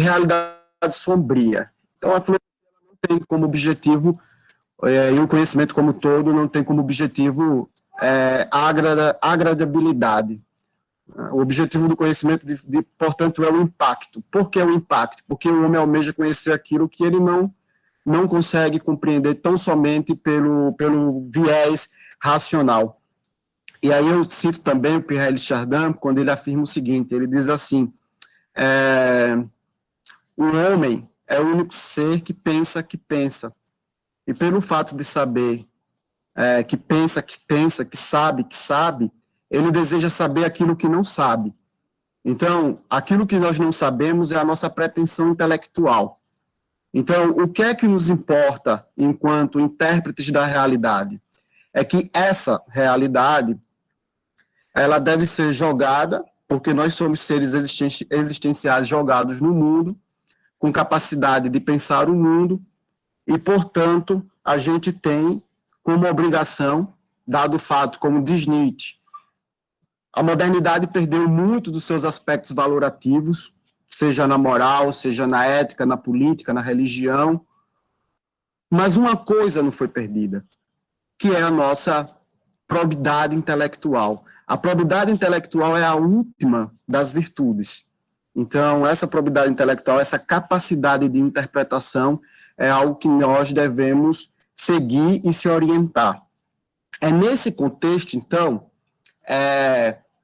realidade sombria. Então, a filosofia não tem como objetivo, e o conhecimento como todo não tem como objetivo agradabilidade. O objetivo do conhecimento, portanto, é o impacto. Por que o impacto? Porque o homem almeja conhecer aquilo que ele não consegue compreender tão somente pelo viés racional. E aí eu cito também o Pierre Chardin, quando ele afirma o seguinte, ele diz assim, o homem é o único ser que pensa, e pelo fato de saber que pensa, que sabe, ele deseja saber aquilo que não sabe. Então, aquilo que nós não sabemos é a nossa pretensão intelectual. Então, o que é que nos importa enquanto intérpretes da realidade? É que essa realidade, ela deve ser jogada, porque nós somos seres existenciais jogados no mundo, com capacidade de pensar o mundo, e, portanto, a gente tem como obrigação, dado o fato, como diz Nietzsche, a modernidade perdeu muito dos seus aspectos valorativos, seja na moral, seja na ética, na política, na religião, mas uma coisa não foi perdida, que é a nossa probidade intelectual. A probidade intelectual é a última das virtudes. Então, essa probidade intelectual, essa capacidade de interpretação é algo que nós devemos seguir e se orientar. É nesse contexto, então,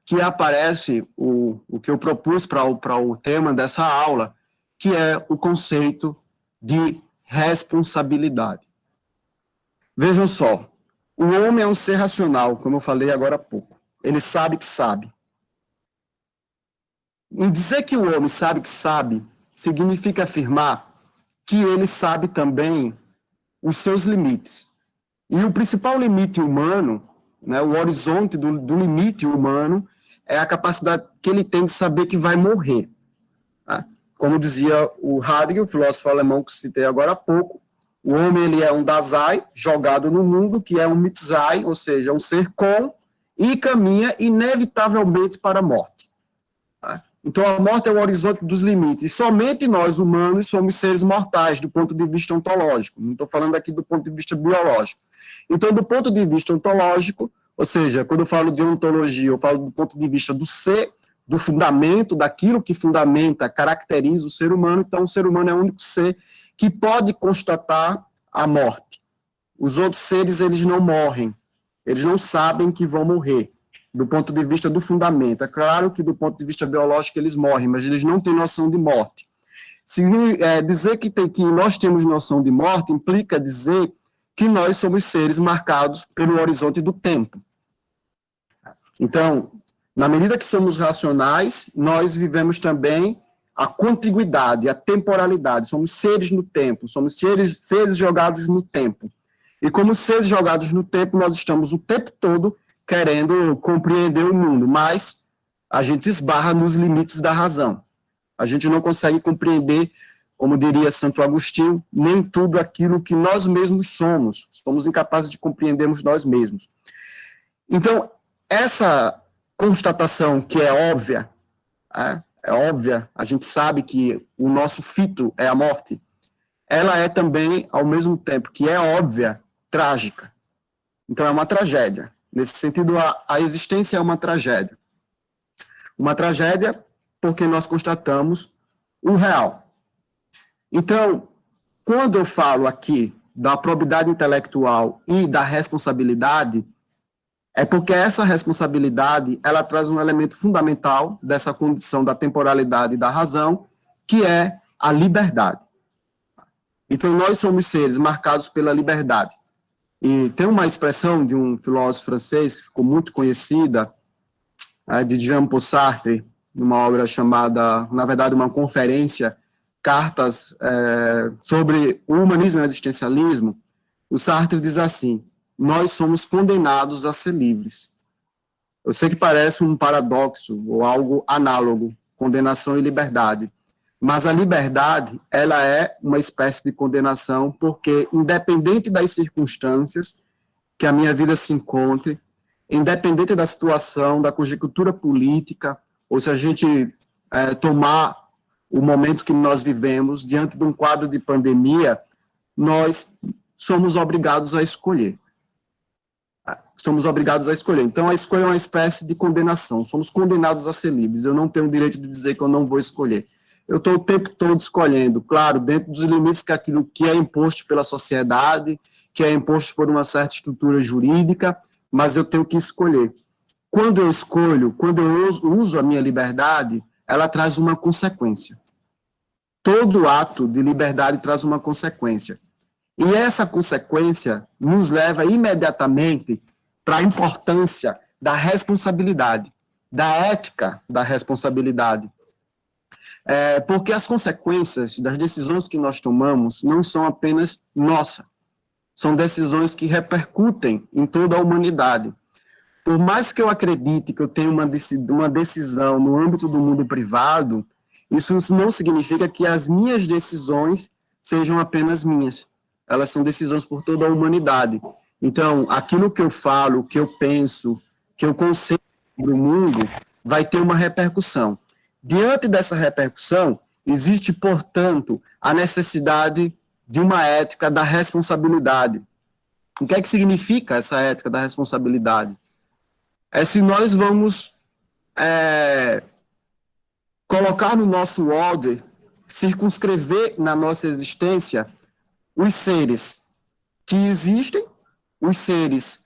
que aparece o que eu propus para o tema dessa aula, que é o conceito de responsabilidade. Vejam só, o homem é um ser racional, como eu falei agora há pouco. Ele sabe que sabe. Em dizer que o homem sabe que sabe, significa afirmar que ele sabe também os seus limites. E o principal limite humano, né, o horizonte do limite humano, é a capacidade que ele tem de saber que vai morrer. Tá? Como dizia o Heidegger, o filósofo alemão que citei agora há pouco, o homem ele é um Dasein jogado no mundo, que é um Mitsein, ou seja, um ser com, e caminha inevitavelmente para a morte. Tá? Então, a morte é o horizonte dos limites. E somente nós, humanos, somos seres mortais, do ponto de vista ontológico. Não estou falando aqui do ponto de vista biológico. Então, do ponto de vista ontológico, ou seja, quando eu falo de ontologia, eu falo do ponto de vista do ser, do fundamento, daquilo que fundamenta, caracteriza o ser humano. Então, o ser humano é o único ser que pode constatar a morte. Os outros seres, eles não morrem. Eles não sabem que vão morrer, do ponto de vista do fundamento. É claro que, do ponto de vista biológico, eles morrem, mas eles não têm noção de morte. Dizer que nós temos noção de morte implica dizer que nós somos seres marcados pelo horizonte do tempo. Então, na medida que somos racionais, nós vivemos também a contiguidade, a temporalidade. Somos seres no tempo, somos seres jogados no tempo. E como seres jogados no tempo, nós estamos o tempo todo querendo compreender o mundo, mas a gente esbarra nos limites da razão. A gente não consegue compreender, como diria Santo Agostinho, nem tudo aquilo que nós mesmos somos. Somos incapazes de compreendermos nós mesmos. Então, essa constatação que é óbvia, a gente sabe que o nosso fito é a morte, ela é também, ao mesmo tempo que é óbvia, trágica. Então, é uma tragédia. Nesse sentido, a existência é uma tragédia. Uma tragédia porque nós constatamos o real. Então, quando eu falo aqui da probidade intelectual e da responsabilidade, é porque essa responsabilidade, ela traz um elemento fundamental dessa condição da temporalidade e da razão, que é a liberdade. Então, nós somos seres marcados pela liberdade. E tem uma expressão de um filósofo francês que ficou muito conhecida, de Jean-Paul Sartre, numa obra chamada, na verdade, uma conferência, Cartas sobre o Humanismo e o Existencialismo. O Sartre diz assim: nós somos condenados a ser livres. Eu sei que parece um paradoxo ou algo análogo, condenação e liberdade, mas a liberdade, ela é uma espécie de condenação, porque independente das circunstâncias que a minha vida se encontre, independente da situação, da conjuntura política, ou se a gente tomar o momento que nós vivemos, diante de um quadro de pandemia, nós somos obrigados a escolher. Somos obrigados a escolher. Então, a escolha é uma espécie de condenação. Somos condenados a ser livres. Eu não tenho o direito de dizer que eu não vou escolher. Eu estou o tempo todo escolhendo, claro, dentro dos limites que aquilo que é imposto pela sociedade, que é imposto por uma certa estrutura jurídica, mas eu tenho que escolher. Quando eu escolho, quando eu uso a minha liberdade, ela traz uma consequência. Todo ato de liberdade traz uma consequência. E essa consequência nos leva imediatamente para a importância da responsabilidade, da ética da responsabilidade. Porque as consequências das decisões que nós tomamos não são apenas nossas, são decisões que repercutem em toda a humanidade. Por mais que eu acredite que eu tenho uma decisão no âmbito do mundo privado, isso não significa que as minhas decisões sejam apenas minhas. Elas são decisões por toda a humanidade. Então, aquilo que eu falo, que eu penso, que eu conceito sobre o mundo, vai ter uma repercussão. Diante dessa repercussão, existe, portanto, a necessidade de uma ética da responsabilidade. O que é que significa essa ética da responsabilidade? É se nós vamos colocar no nosso order, circunscrever na nossa existência os seres que existem, os seres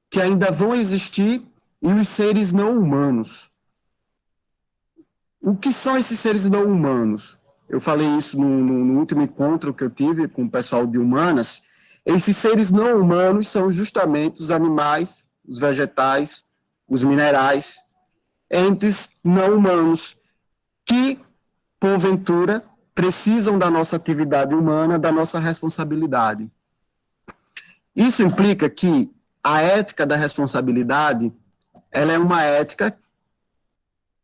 que ainda vão existir e os seres não humanos. O que são esses seres não humanos? Eu falei isso no último encontro que eu tive com o pessoal de humanas. Esses seres não humanos são justamente os animais, os vegetais, os minerais, entes não humanos, que, porventura, precisam da nossa atividade humana, da nossa responsabilidade. Isso implica que a ética da responsabilidade, ela é uma ética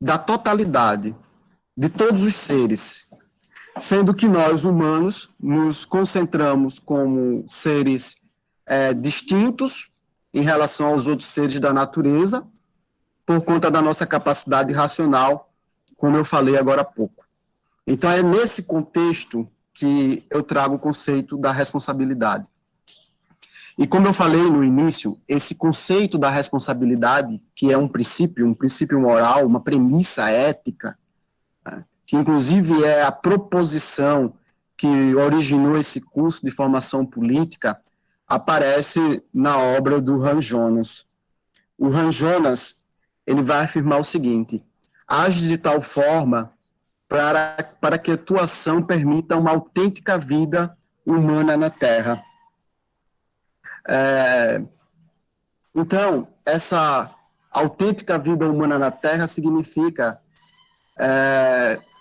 da totalidade, de todos os seres, sendo que nós, humanos, nos concentramos como seres distintos em relação aos outros seres da natureza, por conta da nossa capacidade racional, como eu falei agora há pouco. Então, é nesse contexto que eu trago o conceito da responsabilidade. E como eu falei no início, esse conceito da responsabilidade, que é um princípio moral, uma premissa ética, né, que inclusive é a proposição que originou esse curso de formação política, aparece na obra do Hans Jonas. O Hans Jonas, ele vai afirmar o seguinte: age de tal forma para que a tua ação permita uma autêntica vida humana na Terra. Então, essa autêntica vida humana na Terra significa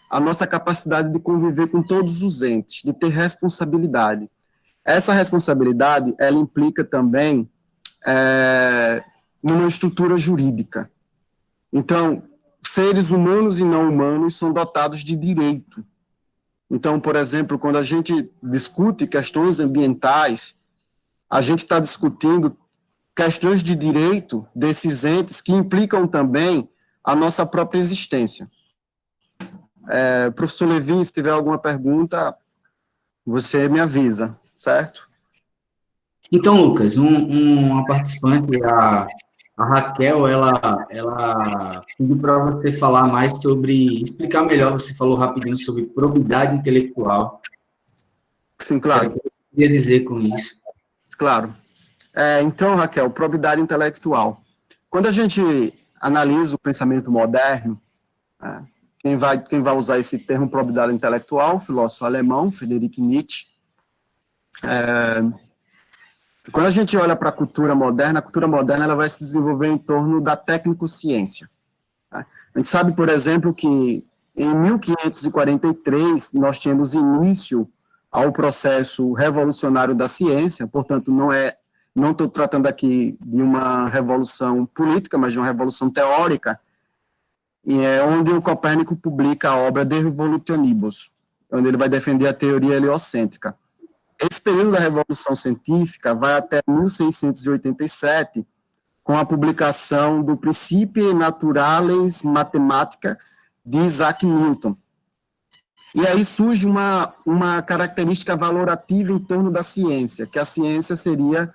a nossa capacidade de conviver com todos os entes, de ter responsabilidade. Essa responsabilidade, ela implica também numa estrutura jurídica. Então, seres humanos e não humanos são dotados de direito. Então, por exemplo, quando a gente discute questões ambientais, a gente está discutindo questões de direito desses entes que implicam também a nossa própria existência. Professor Levi, se tiver alguma pergunta, você me avisa, certo? Então, Lucas, uma participante, a Raquel, ela pediu para você falar mais sobre, explicar melhor, você falou rapidinho sobre probidade intelectual. Sim, claro. O que você queria dizer com isso? Claro. Então, Raquel, probidade intelectual. Quando a gente analisa o pensamento moderno, quem vai usar esse termo probidade intelectual, o filósofo alemão, Friedrich Nietzsche. Quando a gente olha para a cultura moderna ela vai se desenvolver em torno da tecnicociência. A gente sabe, por exemplo, que em 1543 nós tínhamos início ao processo revolucionário da ciência, portanto, não estou tratando aqui de uma revolução política, mas de uma revolução teórica, e é onde o Copérnico publica a obra De Revolutionibus, onde ele vai defender a teoria heliocêntrica. Esse período da Revolução Científica vai até 1687, com a publicação do Principia Naturalis Mathematica de Isaac Newton. E aí surge uma característica valorativa em torno da ciência, que a ciência seria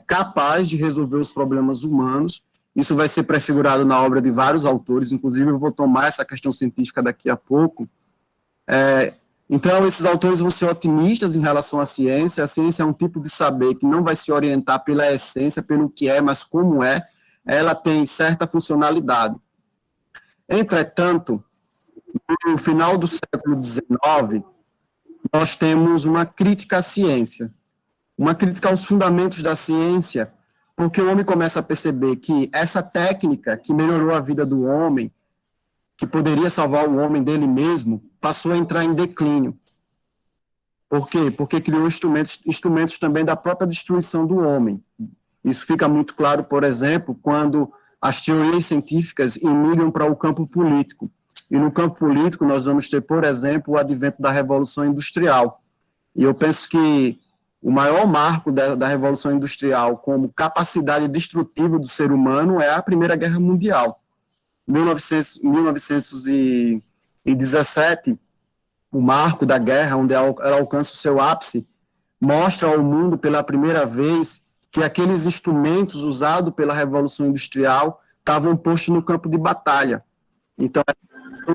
capaz de resolver os problemas humanos. Isso vai ser prefigurado na obra de vários autores, inclusive eu vou tomar essa questão científica daqui a pouco. Então, esses autores vão ser otimistas em relação à ciência. A ciência é um tipo de saber que não vai se orientar pela essência, pelo que é, mas como é. Ela tem certa funcionalidade. Entretanto, no final do século XIX, nós temos uma crítica à ciência, uma crítica aos fundamentos da ciência, porque o homem começa a perceber que essa técnica que melhorou a vida do homem, que poderia salvar o homem dele mesmo, passou a entrar em declínio. Por quê? Porque criou instrumentos também da própria destruição do homem. Isso fica muito claro, por exemplo, quando as teorias científicas imigram para o campo político. E no campo político nós vamos ter, por exemplo, o advento da Revolução Industrial. E eu penso que o maior marco da Revolução Industrial como capacidade destrutiva do ser humano é a Primeira Guerra Mundial. 1917, o marco da guerra, onde ela alcança o seu ápice, mostra ao mundo pela primeira vez que aqueles instrumentos usados pela Revolução Industrial estavam postos no campo de batalha. Então,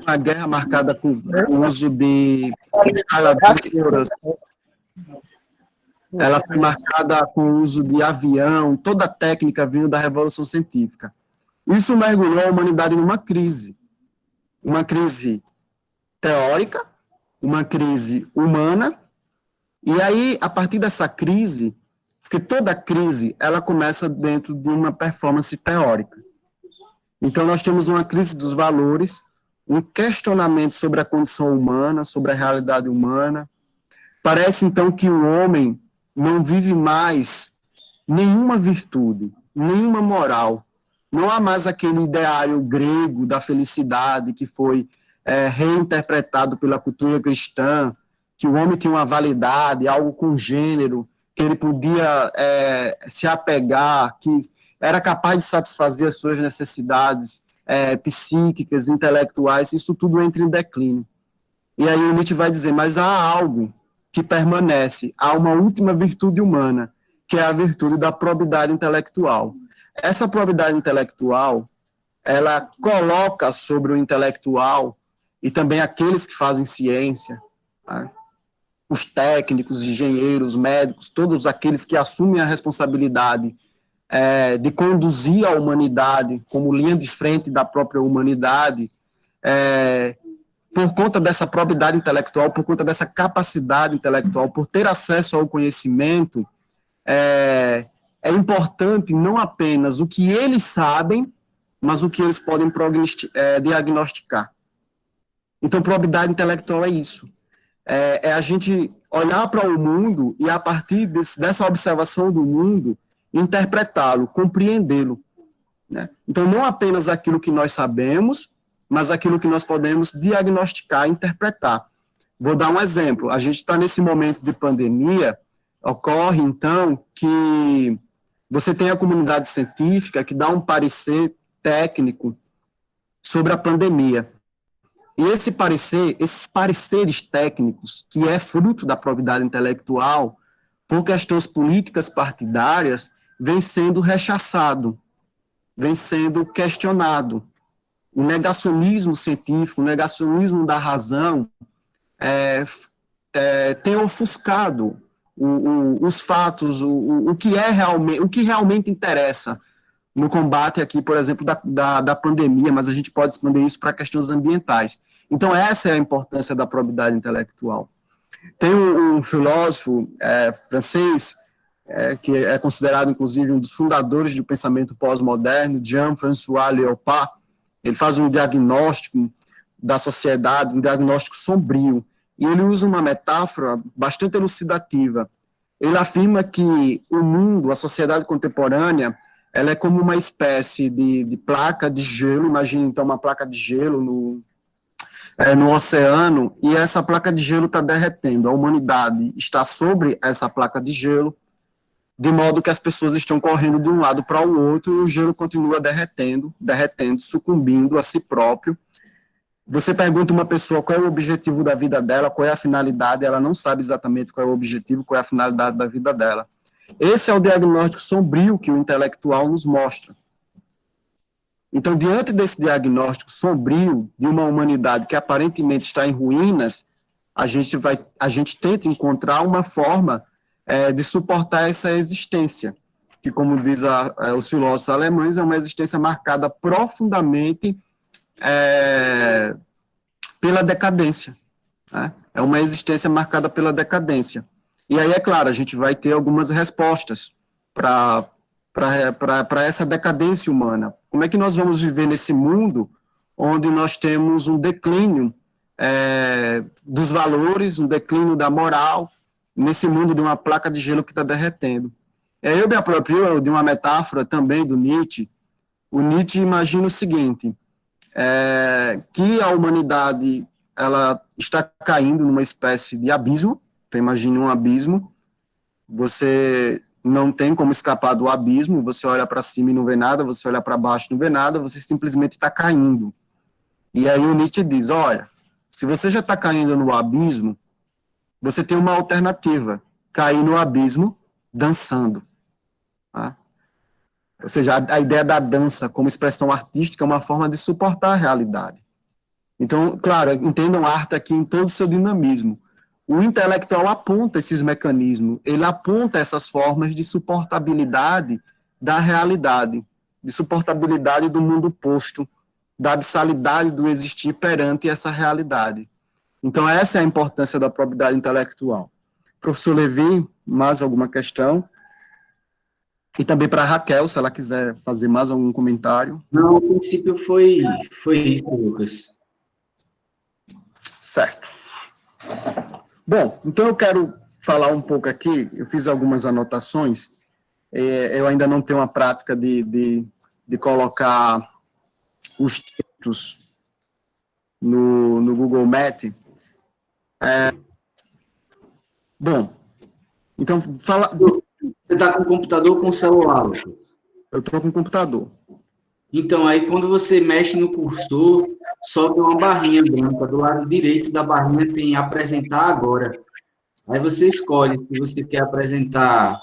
uma guerra marcada com o uso de metralhadoras, ela foi marcada com o uso de avião, toda a técnica vindo da Revolução Científica. Isso mergulhou a humanidade numa crise teórica, uma crise humana, e aí, a partir dessa crise, porque toda crise, ela começa dentro de uma performance teórica. Então, nós temos uma crise dos valores, um questionamento sobre a condição humana, sobre a realidade humana. Parece, então, que o homem não vive mais nenhuma virtude, nenhuma moral. Não há mais aquele ideário grego da felicidade que foi reinterpretado pela cultura cristã, que o homem tinha uma validade, algo com gênero, que ele podia se apegar, que era capaz de satisfazer as suas necessidades psíquicas, intelectuais. Isso tudo entra em declínio. E aí o Nietzsche vai dizer, mas há algo que permanece, há uma última virtude humana, que é a virtude da probidade intelectual. Essa probidade intelectual, ela coloca sobre o intelectual, e também aqueles que fazem ciência, tá? Os técnicos, engenheiros, médicos, todos aqueles que assumem a responsabilidade de conduzir a humanidade como linha de frente da própria humanidade, por conta dessa probidade intelectual, por conta dessa capacidade intelectual, por ter acesso ao conhecimento, é importante não apenas o que eles sabem, mas o que eles podem diagnosticar. Então, probidade intelectual é isso. É a gente olhar para o mundo e, a partir dessa observação do mundo, interpretá-lo, compreendê-lo, né? Então, não apenas aquilo que nós sabemos, mas aquilo que nós podemos diagnosticar, interpretar. Vou dar um exemplo. A gente está nesse momento de pandemia, ocorre, então, que você tem a comunidade científica que dá um parecer técnico sobre a pandemia. E esses pareceres técnicos, que é fruto da probidade intelectual, por questões políticas partidárias, vem sendo rechaçado, vem sendo questionado. O negacionismo científico, o negacionismo da razão, tem ofuscado os fatos, o que realmente interessa no combate aqui, por exemplo, da pandemia, mas a gente pode expandir isso para questões ambientais. Então, essa é a importância da probidade intelectual. Tem um filósofo francês, que é considerado, inclusive, um dos fundadores do pensamento pós-moderno, Jean-François Lyotard. Ele faz um diagnóstico da sociedade, um diagnóstico sombrio, e ele usa uma metáfora bastante elucidativa. Ele afirma que o mundo, a sociedade contemporânea, ela é como uma espécie de placa de gelo. Imagine, então, uma placa de gelo no oceano, e essa placa de gelo está derretendo. A humanidade está sobre essa placa de gelo, de modo que as pessoas estão correndo de um lado para o outro, e o gelo continua derretendo, sucumbindo a si próprio. Você pergunta uma pessoa qual é o objetivo da vida dela, qual é a finalidade, ela não sabe exatamente qual é o objetivo, qual é a finalidade da vida dela. Esse é o diagnóstico sombrio que o intelectual nos mostra. Então, diante desse diagnóstico sombrio de uma humanidade que aparentemente está em ruínas, a gente tenta encontrar uma forma de suportar essa existência, que, como diz os filósofos alemães, é uma existência marcada profundamente pela decadência. Né? É uma existência marcada pela decadência. E aí, é claro, a gente vai ter algumas respostas para essa decadência humana. Como é que nós vamos viver nesse mundo onde nós temos um declínio dos valores, um declínio da moral, nesse mundo de uma placa de gelo que está derretendo? Eu me aproprio de uma metáfora também do Nietzsche. O Nietzsche imagina o seguinte, que a humanidade ela está caindo numa espécie de abismo. Então, imagine um abismo, você não tem como escapar do abismo, você olha para cima e não vê nada, você olha para baixo e não vê nada, você simplesmente está caindo. E aí o Nietzsche diz, olha, se você já está caindo no abismo, você tem uma alternativa, cair no abismo dançando. Tá? Ou seja, a ideia da dança como expressão artística é uma forma de suportar a realidade. Então, claro, entendam arte aqui em todo o seu dinamismo. O intelectual aponta esses mecanismos, ele aponta essas formas de suportabilidade da realidade, de suportabilidade do mundo posto, da abissalidade do existir perante essa realidade. Então, essa é a importância da probidade intelectual. Professor Levi, mais alguma questão? E também para a Raquel, se ela quiser fazer mais algum comentário. Não, o princípio foi isso, Lucas. Certo. Bom, então eu quero falar um pouco aqui, eu fiz algumas anotações, eu ainda não tenho uma prática de colocar os textos no Google Meet. Bom, então fala... Você está com o computador ou com o celular, Lucas? Eu estou com o computador. Então, aí quando você mexe no cursor, sobe uma barrinha branca. Do lado direito da barrinha tem apresentar agora. Aí você escolhe se você quer apresentar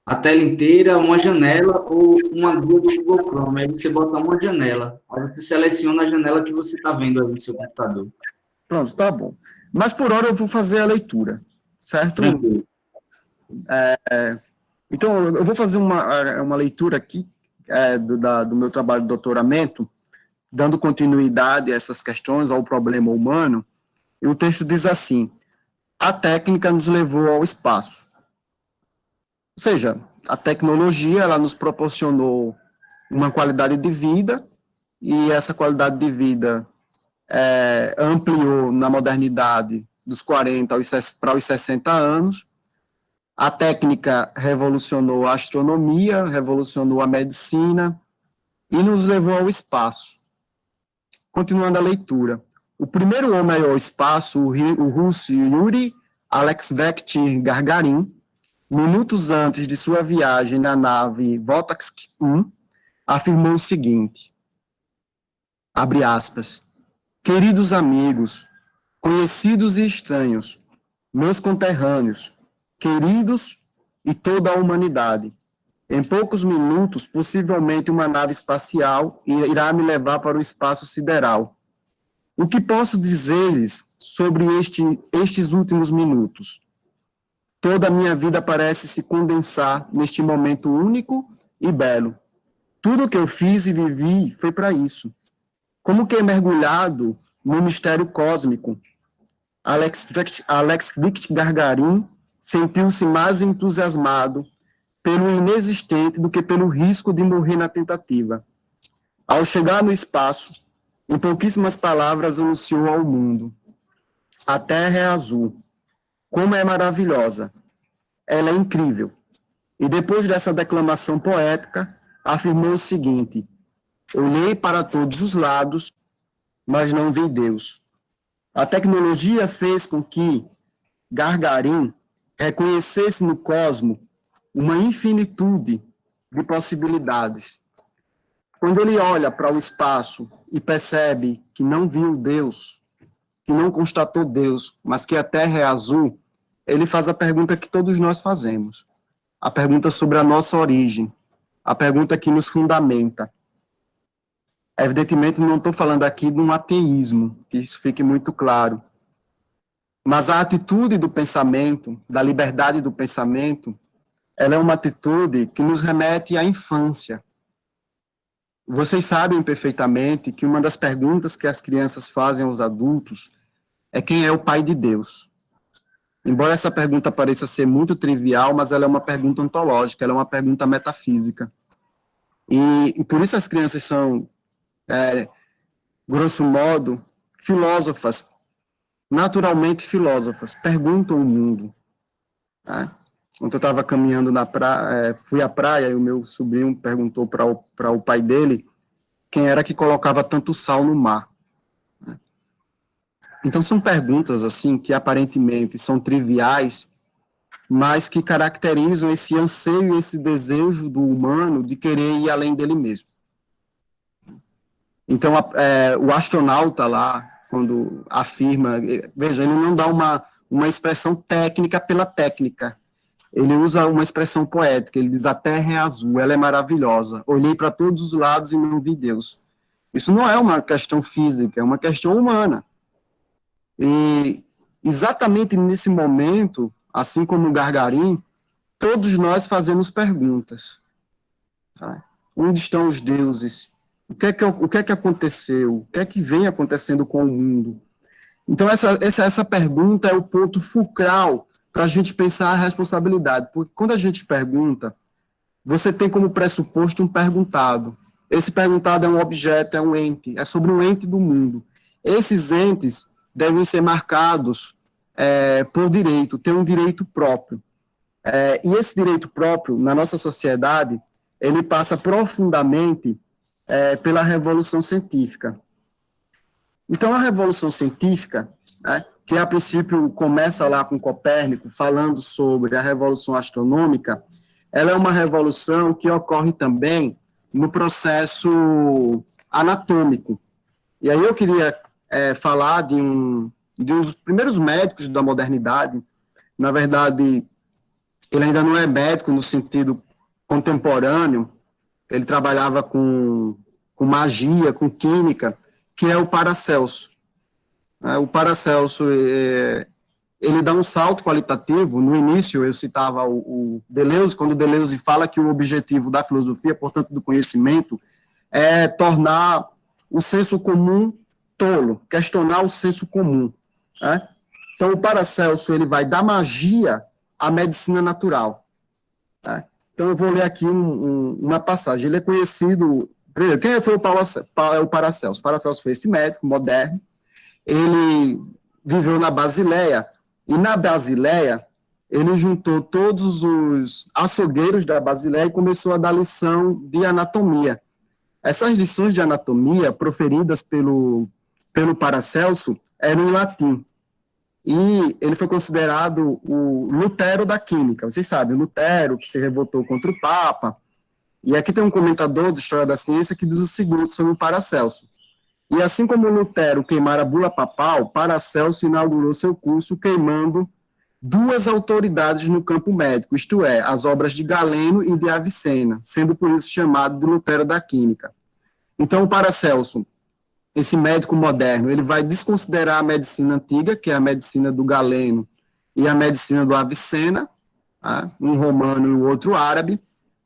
a tela inteira, uma janela ou uma guia do Google Chrome. Aí você bota uma janela. Aí você seleciona a janela que você está vendo aí no seu computador. Pronto, tá bom. Mas por hora eu vou fazer a leitura, certo? Tranquilo. Então, eu vou fazer uma leitura aqui do meu trabalho de doutoramento, dando continuidade a essas questões, ao problema humano, e o texto diz assim, a técnica nos levou ao espaço. Ou seja, a tecnologia, ela nos proporcionou uma qualidade de vida, e essa qualidade de vida ampliou na modernidade dos 40 para os 60 anos. A técnica revolucionou a astronomia, revolucionou a medicina e nos levou ao espaço. Continuando a leitura. O primeiro homem ao espaço, o russo Yuri Alexeyevich Gagarin, minutos antes de sua viagem na nave Votosk 1, afirmou o seguinte, abre aspas, queridos amigos, conhecidos e estranhos, meus conterrâneos, queridos e toda a humanidade, em poucos minutos, possivelmente uma nave espacial irá me levar para o espaço sideral. O que posso dizer-lhes sobre estes últimos minutos? Toda a minha vida parece se condensar neste momento único e belo. Tudo o que eu fiz e vivi foi para isso. Como que mergulhado no mistério cósmico, Alexeyevich Gagarin sentiu-se mais entusiasmado pelo inexistente do que pelo risco de morrer na tentativa. Ao chegar no espaço, em pouquíssimas palavras anunciou ao mundo, a Terra é azul, como é maravilhosa, ela é incrível. E depois dessa declamação poética, afirmou o seguinte, olhei para todos os lados, mas não vi Deus. A tecnologia fez com que Gagarin reconhecesse no cosmos uma infinitude de possibilidades. Quando ele olha para o espaço e percebe que não viu Deus, que não constatou Deus, mas que a Terra é azul, ele faz a pergunta que todos nós fazemos, a pergunta sobre a nossa origem, a pergunta que nos fundamenta. Evidentemente, não estou falando aqui de um ateísmo, que isso fique muito claro, mas a atitude do pensamento, da liberdade do pensamento, ela é uma atitude que nos remete à infância. Vocês sabem perfeitamente que uma das perguntas que as crianças fazem aos adultos é quem é o pai de Deus. Embora essa pergunta pareça ser muito trivial, mas ela é uma pergunta ontológica, ela é uma pergunta metafísica. E por isso as crianças são, grosso modo, filósofas, naturalmente filósofas, perguntam o mundo. Né? Ontem eu estava caminhando na praia, fui à praia e o meu sobrinho perguntou para o pai dele quem era que colocava tanto sal no mar. Então são perguntas assim que aparentemente são triviais, mas que caracterizam esse anseio, esse desejo do humano de querer ir além dele mesmo. Então o astronauta lá, quando afirma, veja, ele não dá uma expressão técnica pela técnica. Ele usa uma expressão poética, ele diz, a Terra é azul, ela é maravilhosa, olhei para todos os lados e não vi Deus. Isso não é uma questão física, é uma questão humana. E exatamente nesse momento, assim como o Gargarim, todos nós fazemos perguntas. Tá? Onde estão os deuses? O que é que aconteceu? O que é que vem acontecendo com o mundo? Então, essa pergunta é o ponto fulcral para a gente pensar a responsabilidade, porque quando a gente pergunta, você tem como pressuposto um perguntado. Esse perguntado é um objeto, é um ente, é sobre um ente do mundo. Esses entes devem ser marcados por direito, ter um direito próprio. E esse direito próprio, na nossa sociedade, ele passa profundamente pela Revolução Científica. Então, a Revolução Científica, né, que a princípio começa lá com Copérnico, falando sobre a Revolução Astronômica, ela é uma revolução que ocorre também no processo anatômico. E aí eu queria falar de um dos primeiros médicos da modernidade. Na verdade, ele ainda não é médico no sentido contemporâneo, ele trabalhava com magia, com química, que é o Paracelso. O Paracelso, ele dá um salto qualitativo. No início, eu citava o Deleuze, quando o Deleuze fala que o objetivo da filosofia, portanto, do conhecimento, é tornar o senso comum tolo, questionar o senso comum. Né? Então, o Paracelso, ele vai da magia à medicina natural. Né? Então, eu vou ler aqui uma passagem. Ele é conhecido... Primeiro, quem foi o Paracelso? O Paracelso foi esse médico moderno. Ele viveu na Basileia, e na Basileia, ele juntou todos os açougueiros da Basileia e começou a dar lição de anatomia. Essas lições de anatomia, proferidas pelo Paracelso, eram em latim. E ele foi considerado o Lutero da química. Vocês sabem, Lutero, que se revoltou contra o Papa. E aqui tem um comentador de História da Ciência que diz o seguinte sobre o Paracelso. E assim como Lutero queimara a bula papal, Paracelso inaugurou seu curso queimando duas autoridades no campo médico, isto é, as obras de Galeno e de Avicena, sendo por isso chamado de Lutero da Química. Então, o Paracelso, esse médico moderno, ele vai desconsiderar a medicina antiga, que é a medicina do Galeno e a medicina do Avicena, tá? Um romano e o outro árabe,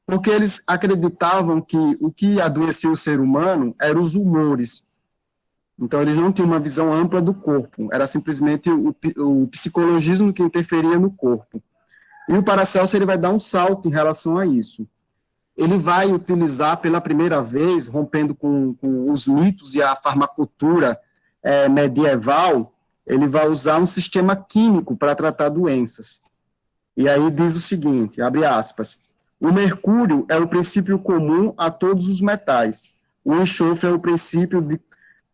porque eles acreditavam que o que adoecia o ser humano eram os humores. Então, eles não tinham uma visão ampla do corpo, era simplesmente o psicologismo que interferia no corpo. E o Paracelso ele vai dar um salto em relação a isso. Ele vai utilizar pela primeira vez, rompendo com os mitos e a farmacultura medieval, ele vai usar um sistema químico para tratar doenças. E aí diz o seguinte, abre aspas, o mercúrio é o princípio comum a todos os metais, o enxofre é o princípio de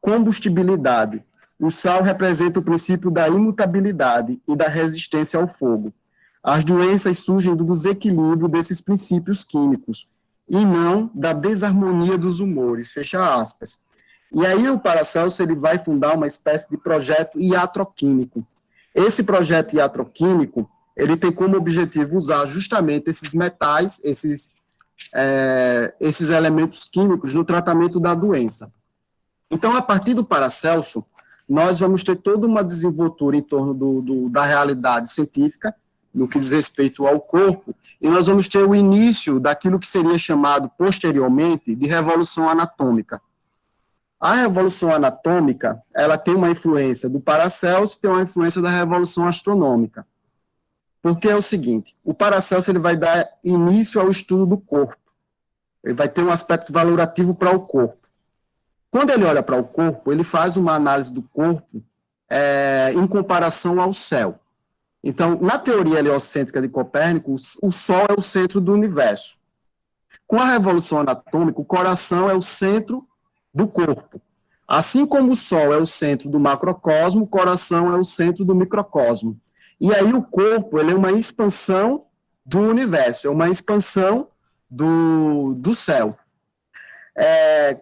combustibilidade. O sal representa o princípio da imutabilidade e da resistência ao fogo. As doenças surgem do desequilíbrio desses princípios químicos. e não da desarmonia dos humores, fecha aspas. E aí o Paracelso ele vai fundar uma espécie de projeto iatroquímico. Esse projeto iatroquímico, ele tem como objetivo usar justamente esses metais, esses elementos químicos no tratamento da doença. Então, a partir do Paracelso, nós vamos ter toda uma desenvoltura em torno da realidade científica, no que diz respeito ao corpo, e nós vamos ter o início daquilo que seria chamado, posteriormente, de revolução anatômica. A revolução anatômica, ela tem uma influência do Paracelso e tem uma influência da revolução astronômica. Porque é o seguinte, o Paracelso ele vai dar início ao estudo do corpo. Ele vai ter um aspecto valorativo para o corpo. Quando ele olha para o corpo, ele faz uma análise do corpo em comparação ao céu. Então, na teoria heliocêntrica de Copérnico, o Sol é o centro do universo. Com a revolução anatômica, o coração é o centro do corpo. Assim como o Sol é o centro do macrocosmo, o coração é o centro do microcosmo. E aí o corpo ele é uma expansão do universo, é uma expansão do céu.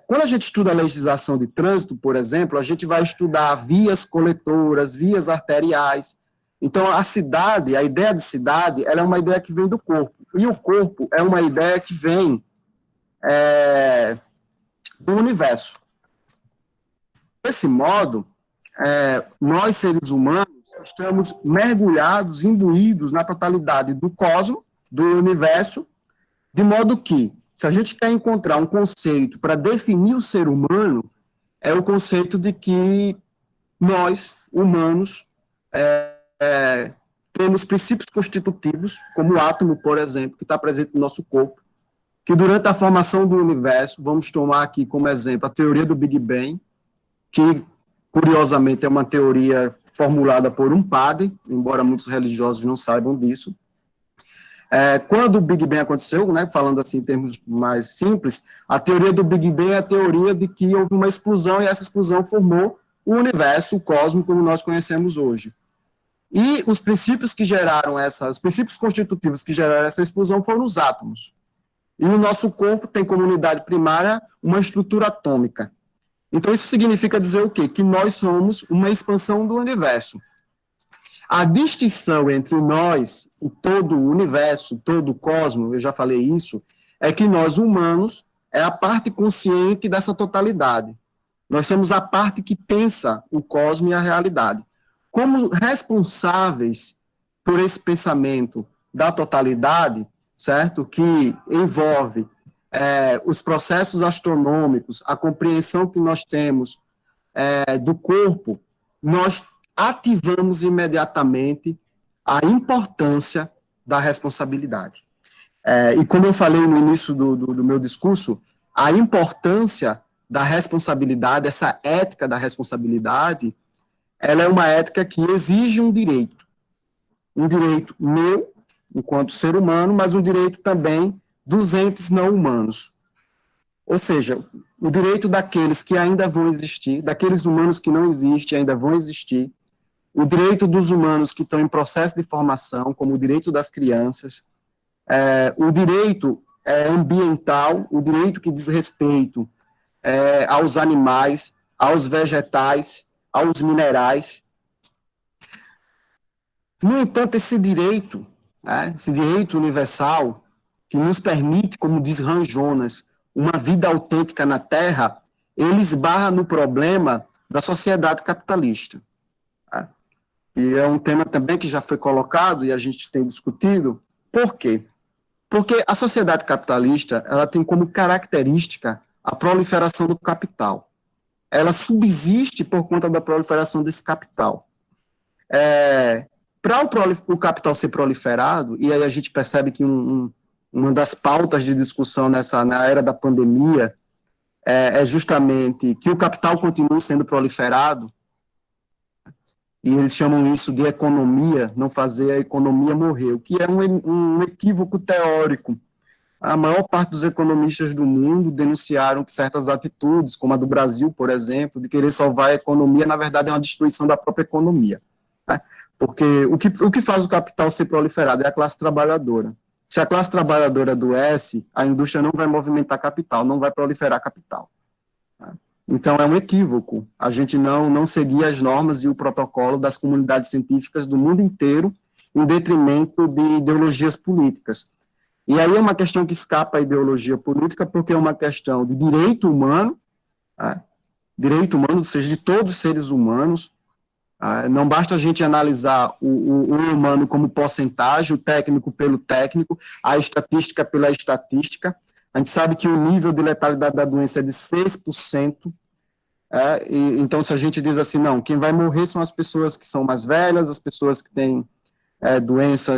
Quando a gente estuda a legislação de trânsito, por exemplo, a gente vai estudar vias coletoras, vias arteriais. Então, a cidade, a ideia de cidade, ela é uma ideia que vem do corpo. E o corpo é uma ideia que vem do universo. Desse modo, nós, seres humanos, estamos mergulhados, imbuídos na totalidade do cosmos, do universo, de modo que, se a gente quer encontrar um conceito para definir o ser humano, é o conceito de que nós, humanos, temos princípios constitutivos, como o átomo, por exemplo, que está presente no nosso corpo, que durante a formação do universo, vamos tomar aqui como exemplo a teoria do Big Bang, que, curiosamente, é uma teoria formulada por um padre, embora muitos religiosos não saibam disso. Quando o Big Bang aconteceu, né, falando assim em termos mais simples, a teoria do Big Bang é a teoria de que houve uma explosão e essa explosão formou o universo, o cosmos, como nós conhecemos hoje. E os princípios que geraram os princípios constitutivos que geraram essa explosão foram os átomos. E o nosso corpo tem como unidade primária uma estrutura atômica. Então isso significa dizer o quê? Que nós somos uma expansão do universo. A distinção entre nós e todo o universo, todo o cosmos, eu já falei isso, é que nós, humanos, é a parte consciente dessa totalidade. Nós somos a parte que pensa o cosmos e a realidade. Como responsáveis por esse pensamento da totalidade, certo? Que envolve os processos astronômicos, a compreensão que nós temos do corpo, nós ativamos imediatamente a importância da responsabilidade. E como eu falei no início do meu discurso, a importância da responsabilidade, essa ética da responsabilidade, ela é uma ética que exige um direito meu, enquanto ser humano, mas um direito também dos entes não humanos. Ou seja, o direito daqueles que ainda vão existir, daqueles humanos que não existem, ainda vão existir, o direito dos humanos que estão em processo de formação, como o direito das crianças, o direito ambiental, o direito que diz respeito aos animais, aos vegetais, aos minerais. No entanto, esse direito universal, que nos permite, como diz Han Jonas, uma vida autêntica na Terra, ele esbarra no problema da sociedade capitalista. E é um tema também que já foi colocado e a gente tem discutido. Por quê? Porque a sociedade capitalista, ela tem como característica a proliferação do capital. Ela subsiste por conta da proliferação desse capital. Para o capital ser proliferado, e aí a gente percebe que uma das pautas de discussão na era da pandemia é justamente que o capital continue sendo proliferado, e eles chamam isso de economia, não fazer a economia morrer, o que é um equívoco teórico. A maior parte dos economistas do mundo denunciaram que certas atitudes, como a do Brasil, por exemplo, de querer salvar a economia, na verdade é uma destruição da própria economia. Né? Porque o que faz o capital ser proliferado é a classe trabalhadora. Se a classe trabalhadora adoece, a indústria não vai movimentar capital, não vai proliferar capital. Então, é um equívoco a gente não seguir as normas e o protocolo das comunidades científicas do mundo inteiro em detrimento de ideologias políticas. E aí é uma questão que escapa à ideologia política, porque é uma questão de direito humano, ou seja, de todos os seres humanos. Não basta a gente analisar o humano como porcentagem, o técnico pelo técnico, a estatística pela estatística. A gente sabe que o nível de letalidade da doença é de 6%. Então, se a gente diz assim, não, quem vai morrer são as pessoas que são mais velhas, as pessoas que têm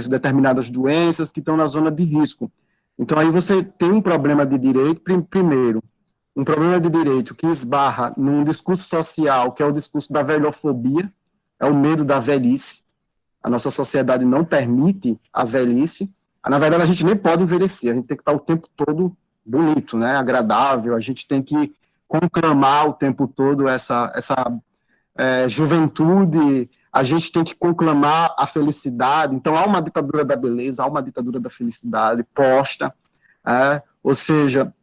determinadas doenças, que estão na zona de risco. Então, aí você tem um problema de direito, primeiro, um problema de direito que esbarra num discurso social, que é o discurso da velhofobia, é o medo da velhice. A nossa sociedade não permite a velhice. Na verdade, a gente nem pode envelhecer, a gente tem que estar o tempo todo bonito, né, agradável, a gente tem que conclamar o tempo todo essa juventude, a gente tem que conclamar a felicidade. Então, há uma ditadura da beleza, há uma ditadura da felicidade posta, ou seja,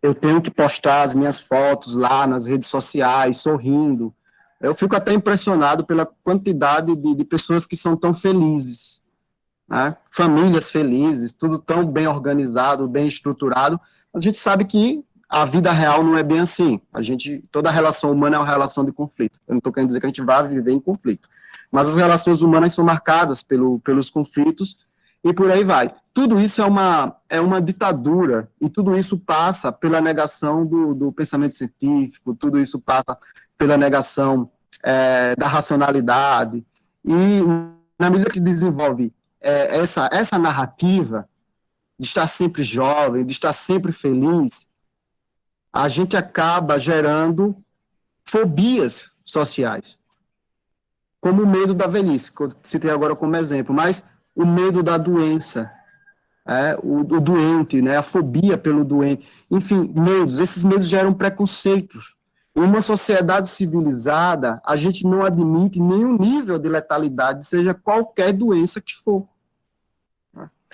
eu tenho que postar as minhas fotos lá nas redes sociais, sorrindo. Eu fico até impressionado pela quantidade de pessoas que são tão felizes, né? Famílias felizes, tudo tão bem organizado, bem estruturado. A gente sabe que a vida real não é bem assim. Toda relação humana é uma relação de conflito. Eu não estou querendo dizer que a gente vai viver em conflito, mas as relações humanas são marcadas pelos conflitos e por aí vai. Tudo isso é uma ditadura, e tudo isso passa pela negação do pensamento científico, tudo isso passa pela negação da racionalidade, e na medida que desenvolve essa narrativa de estar sempre jovem, de estar sempre feliz, a gente acaba gerando fobias sociais, como o medo da velhice, que eu citei agora como exemplo, mas o medo da doença, o doente, né, a fobia pelo doente, enfim, esses medos geram preconceitos. Em uma sociedade civilizada, a gente não admite nenhum nível de letalidade, seja qualquer doença que for.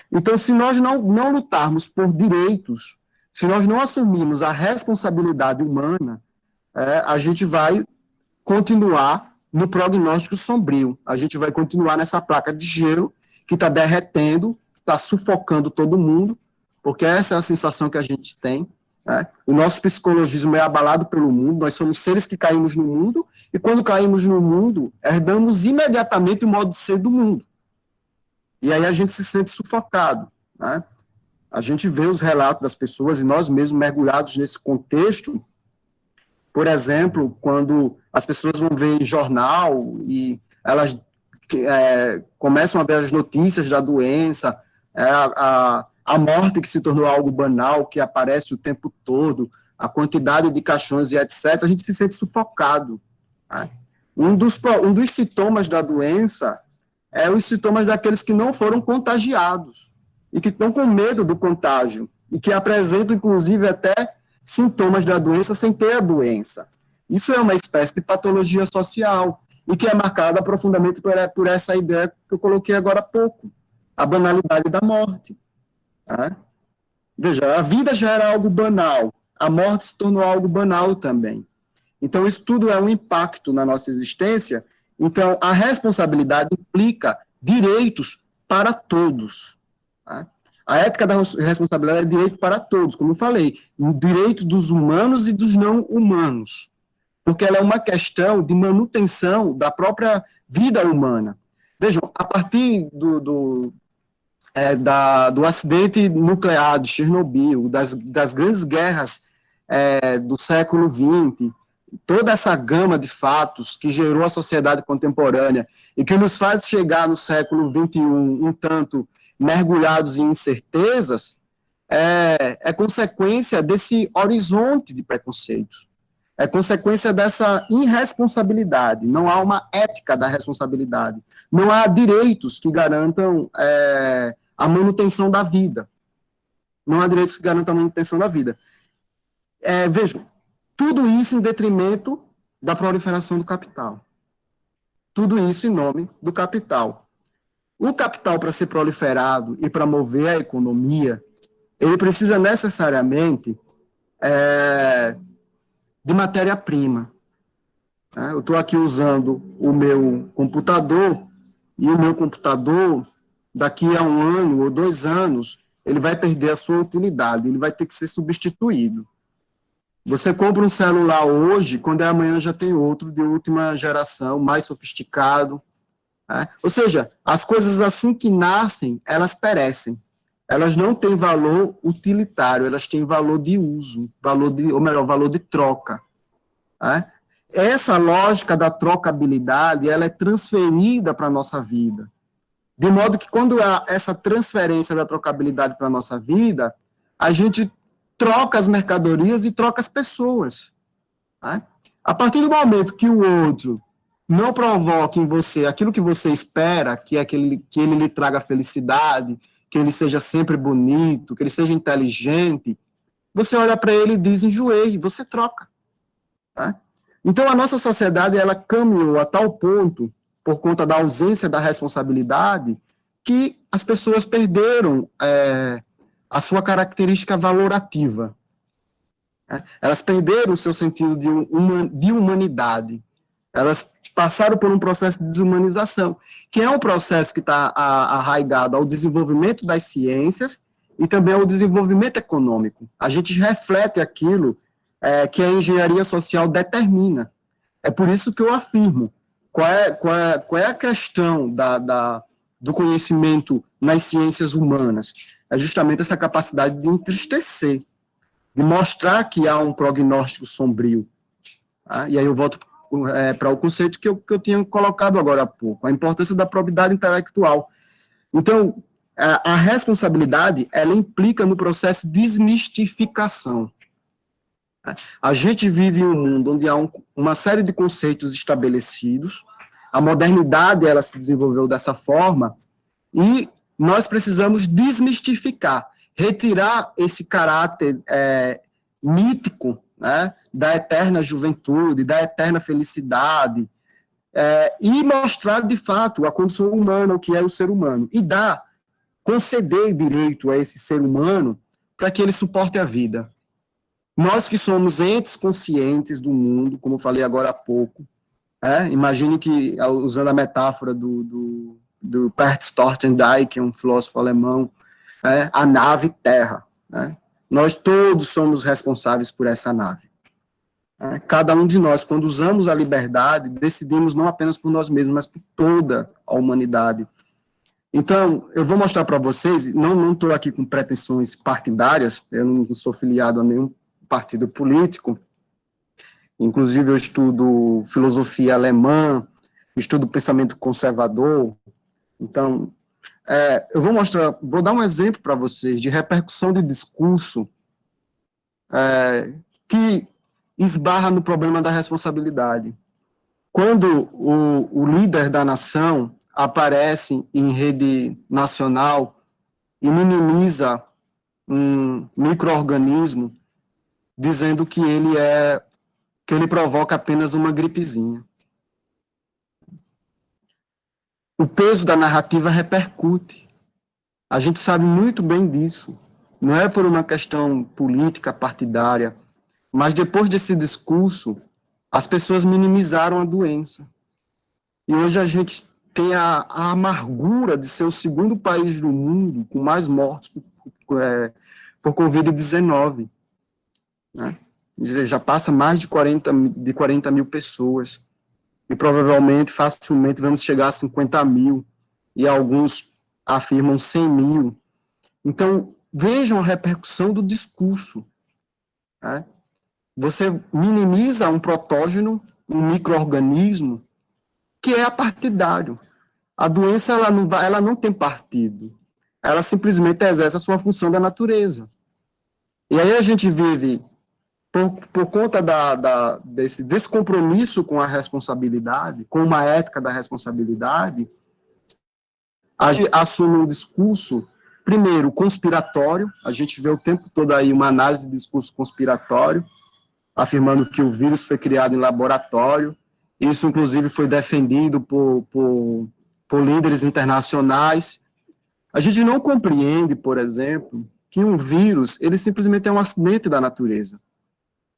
Então, se nós não lutarmos por direitos, se nós não assumirmos a responsabilidade humana, a gente vai continuar no prognóstico sombrio, a gente vai continuar nessa placa de gelo que está derretendo, está sufocando todo mundo, porque essa é a sensação que a gente tem. O nosso psicologismo é abalado pelo mundo, nós somos seres que caímos no mundo, e quando caímos no mundo, herdamos imediatamente o modo de ser do mundo. E aí a gente se sente sufocado. A gente vê os relatos das pessoas, e nós mesmos mergulhados nesse contexto. Por exemplo, quando as pessoas vão ver em jornal, e elas começam a ver as notícias da doença, a morte que se tornou algo banal, que aparece o tempo todo, a quantidade de caixões e etc., a gente se sente sufocado. Um dos sintomas da doença é os sintomas daqueles que não foram contagiados e que estão com medo do contágio e que apresentam, inclusive, até sintomas da doença sem ter a doença. Isso é uma espécie de patologia social e que é marcada profundamente por essa ideia que eu coloquei agora há pouco, a banalidade da morte. Veja, a vida já era algo banal, a morte se tornou algo banal também. Então, isso tudo é um impacto na nossa existência. Então, a responsabilidade implica direitos para todos. A ética da responsabilidade é direito para todos, como eu falei, direitos dos humanos e dos não humanos, porque ela é uma questão de manutenção da própria vida humana. Vejam, a partir do acidente nuclear de Chernobyl, das grandes guerras do século XX, toda essa gama de fatos que gerou a sociedade contemporânea e que nos faz chegar no século XXI um tanto mergulhados em incertezas, é consequência desse horizonte de preconceitos, é consequência dessa irresponsabilidade. Não há uma ética da responsabilidade, não há direitos que garantam a manutenção da vida, não há direitos que garantam a manutenção da vida. Vejam, tudo isso em detrimento da proliferação do capital. Tudo isso em nome do capital. o capital, para ser proliferado e para mover a economia, ele precisa necessariamente de matéria-prima. Eu estou aqui usando o meu computador, e o meu computador, daqui a 1 ano ou 2 anos, ele vai perder a sua utilidade, ele vai ter que ser substituído. Você compra um celular hoje, quando é amanhã já tem outro de última geração, mais sofisticado. Ou seja, as coisas assim que nascem, elas perecem. Elas não têm valor utilitário, elas têm valor de uso, ou melhor, valor de troca. Essa lógica da trocabilidade, ela é transferida para a nossa vida. De modo que quando há essa transferência da trocabilidade para a nossa vida, a gente troca as mercadorias e troca as pessoas. A partir do momento que o outro não provoca em você aquilo que você espera, que é que ele lhe traga felicidade, que ele seja sempre bonito, que ele seja inteligente, você olha para ele e diz, enjoei, você troca. Então, a nossa sociedade, ela caminhou a tal ponto, por conta da ausência da responsabilidade, que as pessoas perderam a sua característica valorativa. Elas perderam o seu sentido de humanidade. Elas passaram por um processo de desumanização, que é um processo que está arraigado ao desenvolvimento das ciências e também ao desenvolvimento econômico. A gente reflete aquilo que a engenharia social determina. É por isso que eu afirmo, qual é a questão do conhecimento nas ciências humanas? É justamente essa capacidade de entristecer, de mostrar que há um prognóstico sombrio. E aí eu volto para o conceito que eu tinha colocado agora há pouco, a importância da probidade intelectual. Então, a responsabilidade, ela implica no processo de desmistificação. A gente vive em um mundo onde há uma série de conceitos estabelecidos, a modernidade ela se desenvolveu dessa forma, e nós precisamos desmistificar, retirar esse caráter mítico, da eterna juventude, da eterna felicidade, e mostrar, de fato, a condição humana, o que é o ser humano, e conceder direito a esse ser humano para que ele suporte a vida. Nós que somos entes conscientes do mundo, como eu falei agora há pouco, imagine que, usando a metáfora do Bert Sloterdijk, que é um filósofo alemão, a nave Terra. Nós todos somos responsáveis por essa nave. Cada um de nós, quando usamos a liberdade, decidimos não apenas por nós mesmos, mas por toda a humanidade. Então, eu vou mostrar para vocês, não estou aqui com pretensões partidárias, eu não sou filiado a nenhum partido político, inclusive eu estudo filosofia alemã, estudo pensamento conservador, então, eu vou dar um exemplo para vocês de repercussão de discurso que esbarra no problema da responsabilidade. Quando o líder da nação aparece em rede nacional e minimiza um micro-organismo, dizendo que ele provoca apenas uma gripezinha. O peso da narrativa repercute. A gente sabe muito bem disso. Não é por uma questão política, partidária, mas depois desse discurso, as pessoas minimizaram a doença. E hoje a gente tem a amargura de ser o segundo país do mundo com mais mortes por Covid-19. Já passa mais de 40 mil pessoas, e provavelmente, facilmente, vamos chegar a 50 mil, e alguns afirmam 100 mil. Então, vejam a repercussão do discurso. Você minimiza um protógeno, um micro-organismo, que é apartidário. A doença ela não tem partido, ela simplesmente exerce a sua função da natureza. E aí a gente vive, por conta desse descompromisso com a responsabilidade, com uma ética da responsabilidade, a gente assume um discurso, primeiro, conspiratório. A gente vê o tempo todo aí uma análise de discurso conspiratório, afirmando que o vírus foi criado em laboratório. Isso, inclusive, foi defendido por por líderes internacionais. A gente não compreende, por exemplo, que um vírus, ele simplesmente é um acidente da natureza.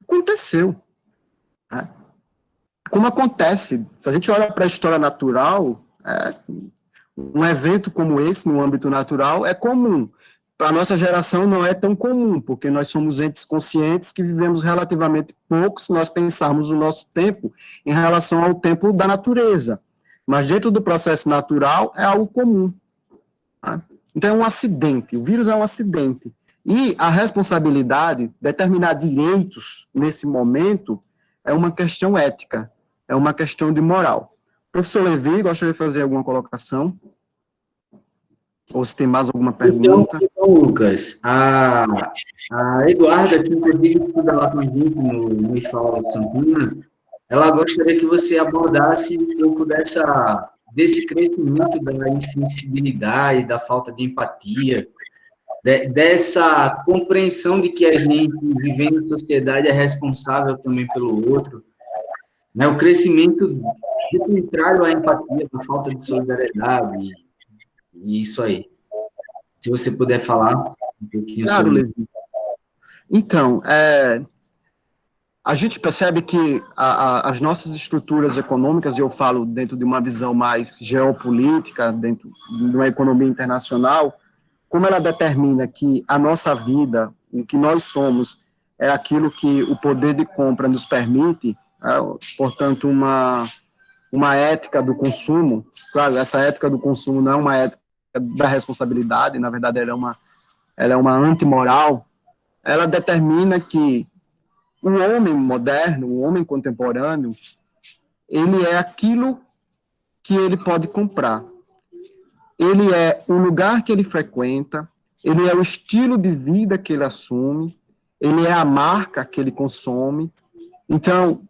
Aconteceu. Né? Como acontece, se a gente olha para a história natural, um evento como esse, no âmbito natural, é comum. Para a nossa geração não é tão comum, porque nós somos entes conscientes que vivemos relativamente pouco se nós pensarmos o nosso tempo em relação ao tempo da natureza. Mas dentro do processo natural é algo comum. Tá? Então é um acidente, o vírus é um acidente. E a responsabilidade, determinar direitos nesse momento, é uma questão ética, é uma questão de moral. Professor Levi, gostaria de fazer alguma colocação? Ou se tem mais alguma pergunta? Então Lucas, a Eduarda, que inclusive estuda lá com a gente no IFAL Santana, ela gostaria que você abordasse um pouco desse crescimento da insensibilidade, da falta de empatia, dessa compreensão de que a gente, vivendo em sociedade, é responsável também pelo outro, né? O crescimento do contrário à empatia, da falta de solidariedade, e isso aí. Se você puder falar um pouquinho Claro, sobre... Levi. Então, a gente percebe que as nossas estruturas econômicas, e eu falo dentro de uma visão mais geopolítica, dentro de uma economia internacional, como ela determina que a nossa vida, o que nós somos, é aquilo que o poder de compra nos permite, portanto, uma ética do consumo. Claro, essa ética do consumo não é uma ética da responsabilidade, na verdade, ela é uma antimoral. Ela determina que o homem moderno, o homem contemporâneo, ele é aquilo que ele pode comprar. Ele é o lugar que ele frequenta, ele é o estilo de vida que ele assume, ele é a marca que ele consome. Então,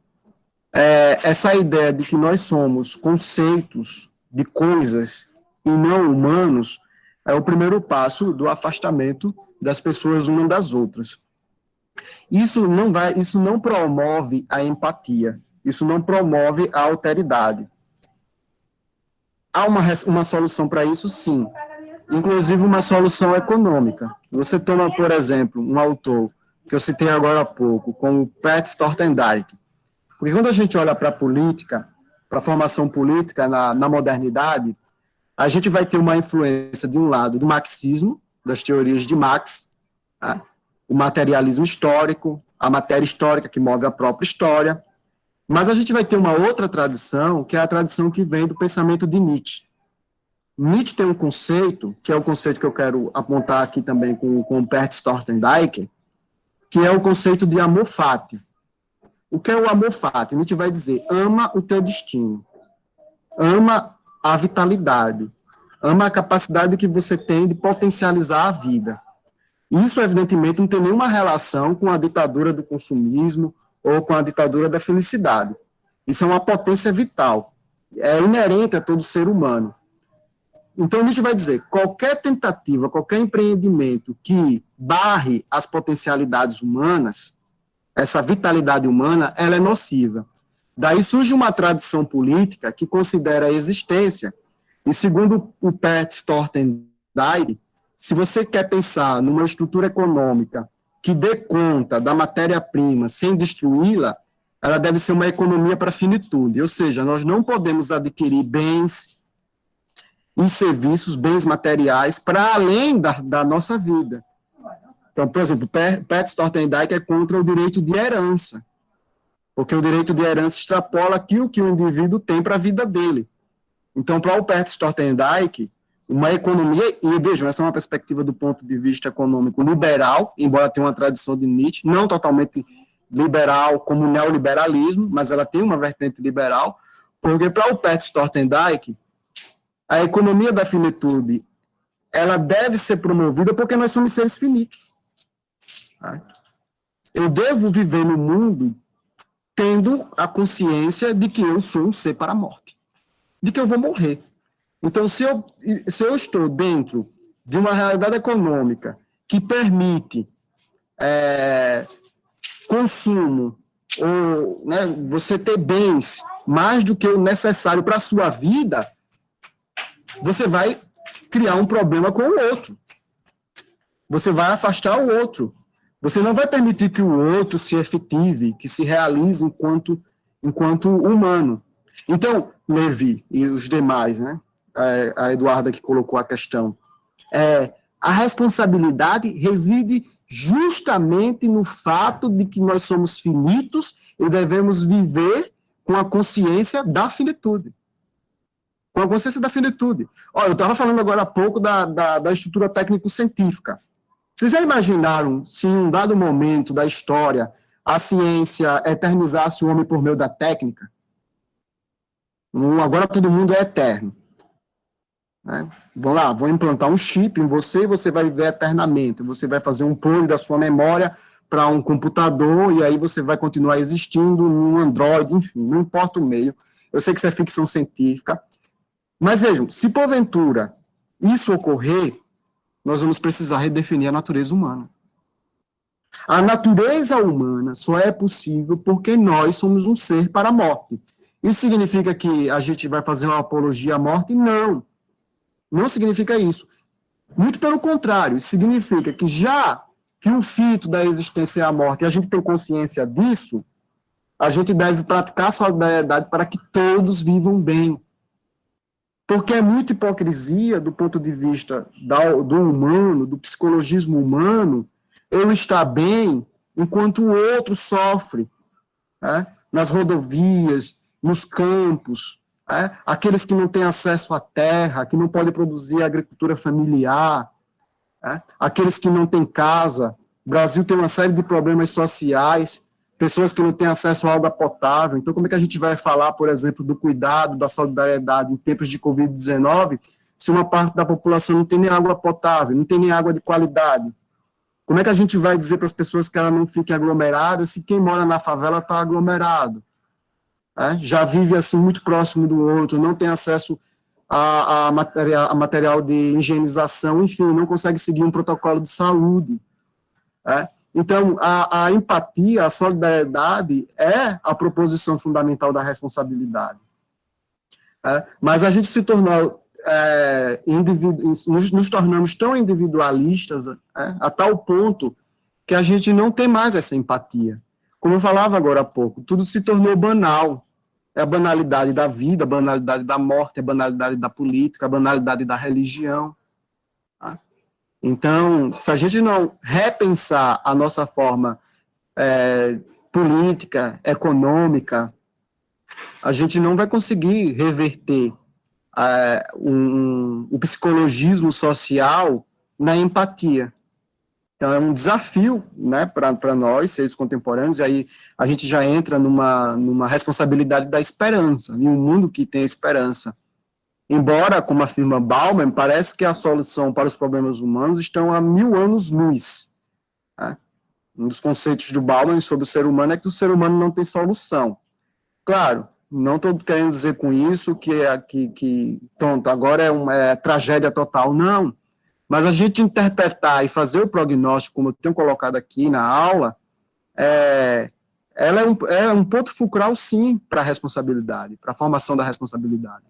essa ideia de que nós somos conceitos de coisas e não humanos é o primeiro passo do afastamento das pessoas umas das outras. Isso não promove a empatia, isso não promove a alteridade. Há uma solução para isso, sim, inclusive uma solução econômica. Você toma, por exemplo, um autor que eu citei agora há pouco, como Pat Sloterdijk, porque quando a gente olha para a política, para a formação política na modernidade, a gente vai ter uma influência, de um lado, do marxismo, das teorias de Marx, tá? O materialismo histórico, a matéria histórica que move a própria história, mas a gente vai ter uma outra tradição, que é a tradição que vem do pensamento de Nietzsche. Nietzsche tem um conceito, que é o conceito que eu quero apontar aqui também com o Bert Sloterdijk, que é o conceito de amor fati. O que é o amor fati? Nietzsche vai dizer, ama o teu destino, ama a vitalidade, ama a capacidade que você tem de potencializar a vida. Isso, evidentemente, não tem nenhuma relação com a ditadura do consumismo ou com a ditadura da felicidade. Isso é uma potência vital, é inerente a todo ser humano. Então, a gente vai dizer, qualquer tentativa, qualquer empreendimento que barre as potencialidades humanas, essa vitalidade humana, ela é nociva. Daí surge uma tradição política que considera a existência, e segundo o Bert Sloterdijk, se você quer pensar numa estrutura econômica que dê conta da matéria-prima sem destruí-la, ela deve ser uma economia para finitude, ou seja, nós não podemos adquirir bens e serviços, bens materiais, para além da nossa vida. Então, por exemplo, Bert Sloterdijk é contra o direito de herança, porque o direito de herança extrapola aquilo que o indivíduo tem para a vida dele. Então, para o Bert Sloterdijk, uma economia, e vejam, essa é uma perspectiva do ponto de vista econômico liberal, embora tenha uma tradição de Nietzsche, não totalmente liberal como o neoliberalismo, mas ela tem uma vertente liberal, porque para o Bert Sloterdijk, a economia da finitude, ela deve ser promovida porque nós somos seres finitos. Tá? Eu devo viver no mundo tendo a consciência de que eu sou um ser para a morte, de que eu vou morrer. Então, se eu estou dentro de uma realidade econômica que permite consumo, ou você ter bens mais do que o necessário para a sua vida, você vai criar um problema com o outro. Você vai afastar o outro. Você não vai permitir que o outro se efetive, que se realize enquanto humano. Então, Levi e os demais, né? A Eduarda que colocou a questão, a responsabilidade reside justamente no fato de que nós somos finitos e devemos viver com a consciência da finitude. Com a consciência da finitude. Olha, eu estava falando agora há pouco da estrutura técnico-científica. Vocês já imaginaram se em um dado momento da história a ciência eternizasse o homem por meio da técnica? Agora todo mundo é eterno. Né? Vamos lá, vou implantar um chip em você e você vai viver eternamente. Você vai fazer um plug da sua memória para um computador e aí você vai continuar existindo num Android, enfim, não importa o meio. Eu sei que isso é ficção científica. Mas vejam, se porventura isso ocorrer, nós vamos precisar redefinir a natureza humana. A natureza humana só é possível porque nós somos um ser para a morte. Isso significa que a gente vai fazer uma apologia à morte? Não. Não significa isso. Muito pelo contrário, isso significa que já que o fito da existência é a morte e a gente tem consciência disso, a gente deve praticar a solidariedade para que todos vivam bem. Porque é muita hipocrisia do ponto de vista do humano, do psicologismo humano, eu estar bem enquanto o outro sofre, né? Nas rodovias, nos campos, né? Aqueles que não têm acesso à terra, que não podem produzir agricultura familiar, né? Aqueles que não têm casa. O Brasil tem uma série de problemas sociais, pessoas que não têm acesso à água potável. Então, como é que a gente vai falar, por exemplo, do cuidado, da solidariedade em tempos de Covid-19, se uma parte da população não tem nem água potável, não tem nem água de qualidade? Como é que a gente vai dizer para as pessoas que elas não fiquem aglomeradas se quem mora na favela está aglomerado? Já vive assim muito próximo do outro, não tem acesso a material de higienização, enfim, não consegue seguir um protocolo de saúde. Então, a empatia, a solidariedade é a proposição fundamental da responsabilidade. Mas a gente se tornou, nos tornamos tão individualistas, a tal ponto que a gente não tem mais essa empatia. Como eu falava agora há pouco, tudo se tornou banal. É a banalidade da vida, a banalidade da morte, a banalidade da política, a banalidade da religião. Então, se a gente não repensar a nossa forma política, econômica, a gente não vai conseguir reverter o psicologismo social na empatia. Então, é um desafio, né, para nós, seres contemporâneos, e aí a gente já entra numa responsabilidade da esperança, em um mundo que tem esperança. Embora, como afirma Bauman, parece que a solução para os problemas humanos estão a 1000 anos-luz. Né? Um dos conceitos do Bauman sobre o ser humano é que o ser humano não tem solução. Claro, não estou querendo dizer com isso que pronto, agora é tragédia total, não. Mas a gente interpretar e fazer o prognóstico, como eu tenho colocado aqui na aula, ela é um ponto fulcral, sim, para a responsabilidade, para a formação da responsabilidade.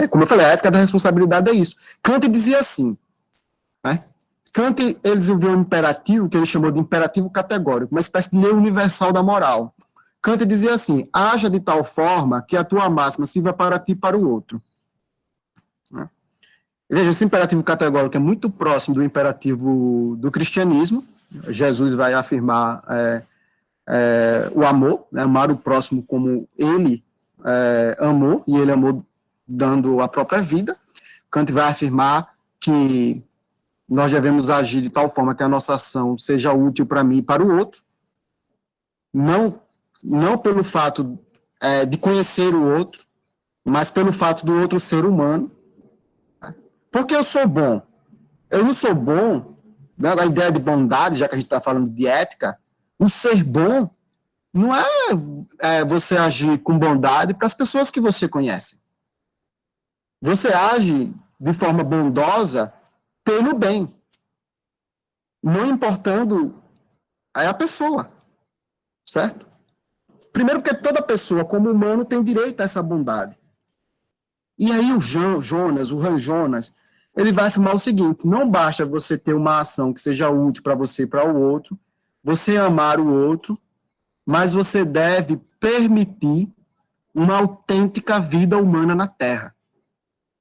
Como eu falei, a ética da responsabilidade é isso. Kant dizia assim, né? Kant, ele desenvolveu um imperativo, que ele chamou de imperativo categórico, uma espécie de lei universal da moral. Kant dizia assim, haja de tal forma que a tua máxima sirva para ti e para o outro. Né? Veja, esse imperativo categórico é muito próximo do imperativo do cristianismo. Jesus vai afirmar o amor, né? Amar o próximo como ele amou, e ele amou dando a própria vida. Kant vai afirmar que nós devemos agir de tal forma que a nossa ação seja útil para mim e para o outro, não pelo fato de conhecer o outro, mas pelo fato do outro ser humano. Porque eu sou bom. Eu não sou bom, né? A ideia de bondade, já que a gente está falando de ética, o ser bom não é você agir com bondade para as pessoas que você conhece. Você age de forma bondosa pelo bem, não importando a pessoa, certo? Primeiro porque toda pessoa, como humano, tem direito a essa bondade. E aí o Han Jonas, ele vai afirmar o seguinte: não basta você ter uma ação que seja útil para você e para o outro, você amar o outro, mas você deve permitir uma autêntica vida humana na Terra.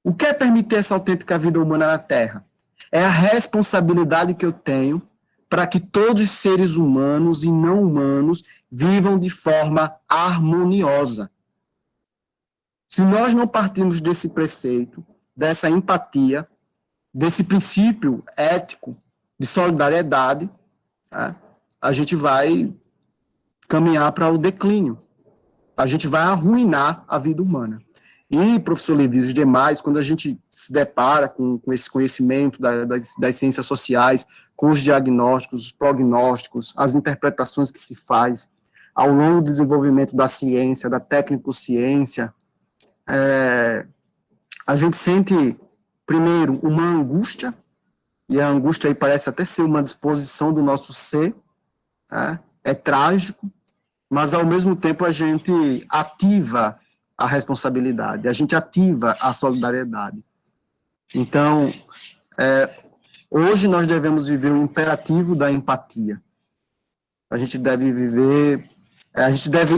O que é permitir essa autêntica vida humana na Terra? É a responsabilidade que eu tenho para que todos os seres humanos e não humanos vivam de forma harmoniosa. Se nós não partirmos desse preceito, dessa empatia, desse princípio ético de solidariedade, tá, a gente vai caminhar para o declínio. A gente vai arruinar a vida humana. E, professor Levi, os demais, quando a gente se depara com esse conhecimento das ciências sociais, com os diagnósticos, os prognósticos, as interpretações que se faz ao longo do desenvolvimento da ciência, da tecnicociência, a gente sente, primeiro, uma angústia, e a angústia aí parece até ser uma disposição do nosso ser, né? É trágico, mas ao mesmo tempo a gente ativa a responsabilidade, a gente ativa a solidariedade. Então, hoje nós devemos viver o imperativo da empatia. A gente deve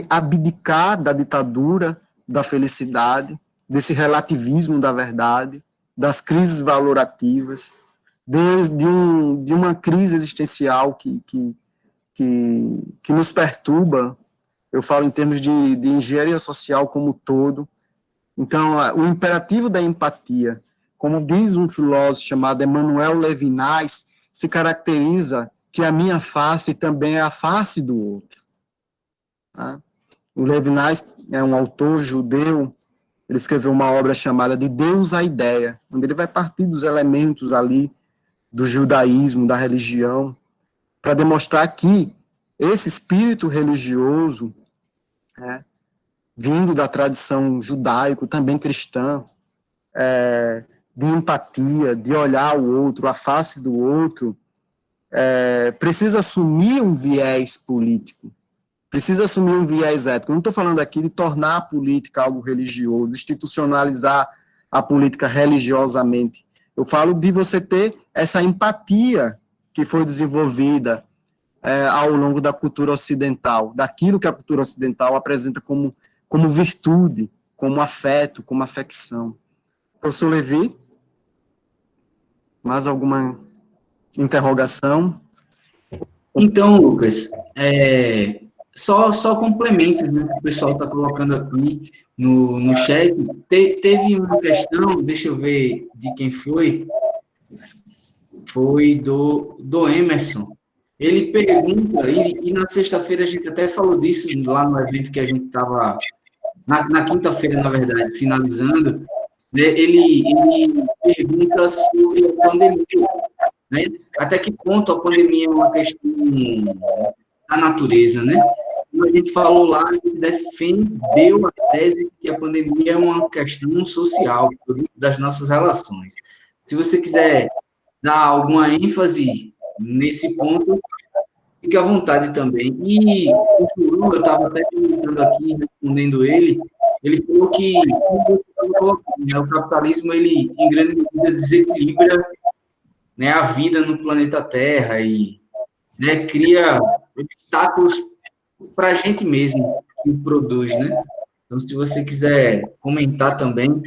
abdicar da ditadura, da felicidade, desse relativismo da verdade, das crises valorativas, de uma crise existencial que nos perturba. Eu falo em termos de engenharia social como um todo. Então, o imperativo da empatia, como diz um filósofo chamado Emmanuel Levinas, se caracteriza que a minha face também é a face do outro. Tá? O Levinas é um autor judeu, ele escreveu uma obra chamada De Deus à Ideia, onde ele vai partir dos elementos ali do judaísmo, da religião, para demonstrar que esse espírito religioso, vindo da tradição judaico, também cristã, de empatia, de olhar o outro, a face do outro, precisa assumir um viés político, precisa assumir um viés ético. Eu não estou falando aqui de tornar a política algo religioso, institucionalizar a política religiosamente. Eu falo de você ter essa empatia que foi desenvolvida ao longo da cultura ocidental, daquilo que a cultura ocidental apresenta como virtude, como afeto, como afecção. Professor Levi, mais alguma interrogação? Então, Lucas, só complementos, né, que o pessoal está colocando aqui no chat. Teve uma questão, deixa eu ver de quem foi do Emerson. Ele pergunta, e na sexta-feira a gente até falou disso lá no evento que a gente estava, na quinta-feira, na verdade, finalizando, né, ele pergunta sobre a pandemia, né? Até que ponto a pandemia é uma questão da natureza, né? Como a gente falou lá, a gente defendeu a tese que a pandemia é uma questão social, das nossas relações. Se você quiser dar alguma ênfase nesse ponto, fique à vontade também. E o João, eu estava até perguntando aqui, respondendo ele falou que, como você estava colocando, né, o capitalismo, ele, em grande medida, desequilibra, né, a vida no planeta Terra e, né, cria obstáculos para a gente mesmo que o produz, né? Então, se você quiser comentar também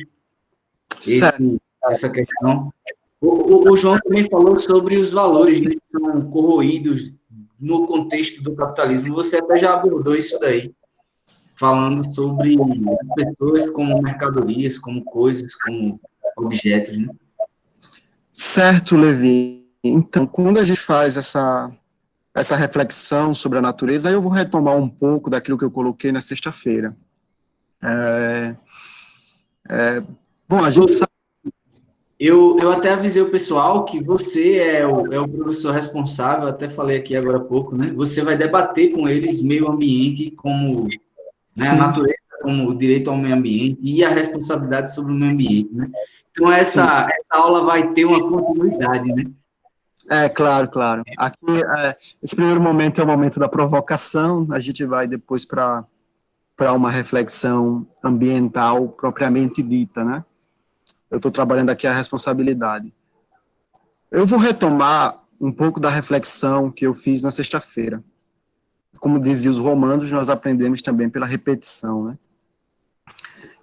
essa questão. O João também falou sobre os valores, né, que são corroídos no contexto do capitalismo. Você até já abordou isso daí, falando sobre as pessoas como mercadorias, como coisas, como objetos, né? Certo, Levi. Então, quando a gente faz essa reflexão sobre a natureza, aí eu vou retomar um pouco daquilo que eu coloquei na sexta-feira. Bom, a gente sabe... Eu até avisei o pessoal que você é o professor responsável, até falei aqui agora há pouco, né? Você vai debater com eles meio ambiente, como, né, a natureza, como o direito ao meio ambiente e a responsabilidade sobre o meio ambiente, né? Então, essa aula vai ter uma continuidade, né? Claro. Aqui, esse primeiro momento é o momento da provocação, a gente vai depois para uma reflexão ambiental propriamente dita, né? eu estou trabalhando aqui a responsabilidade. Eu vou retomar um pouco da reflexão que eu fiz na sexta-feira. Como diziam os romanos, nós aprendemos também pela repetição, né?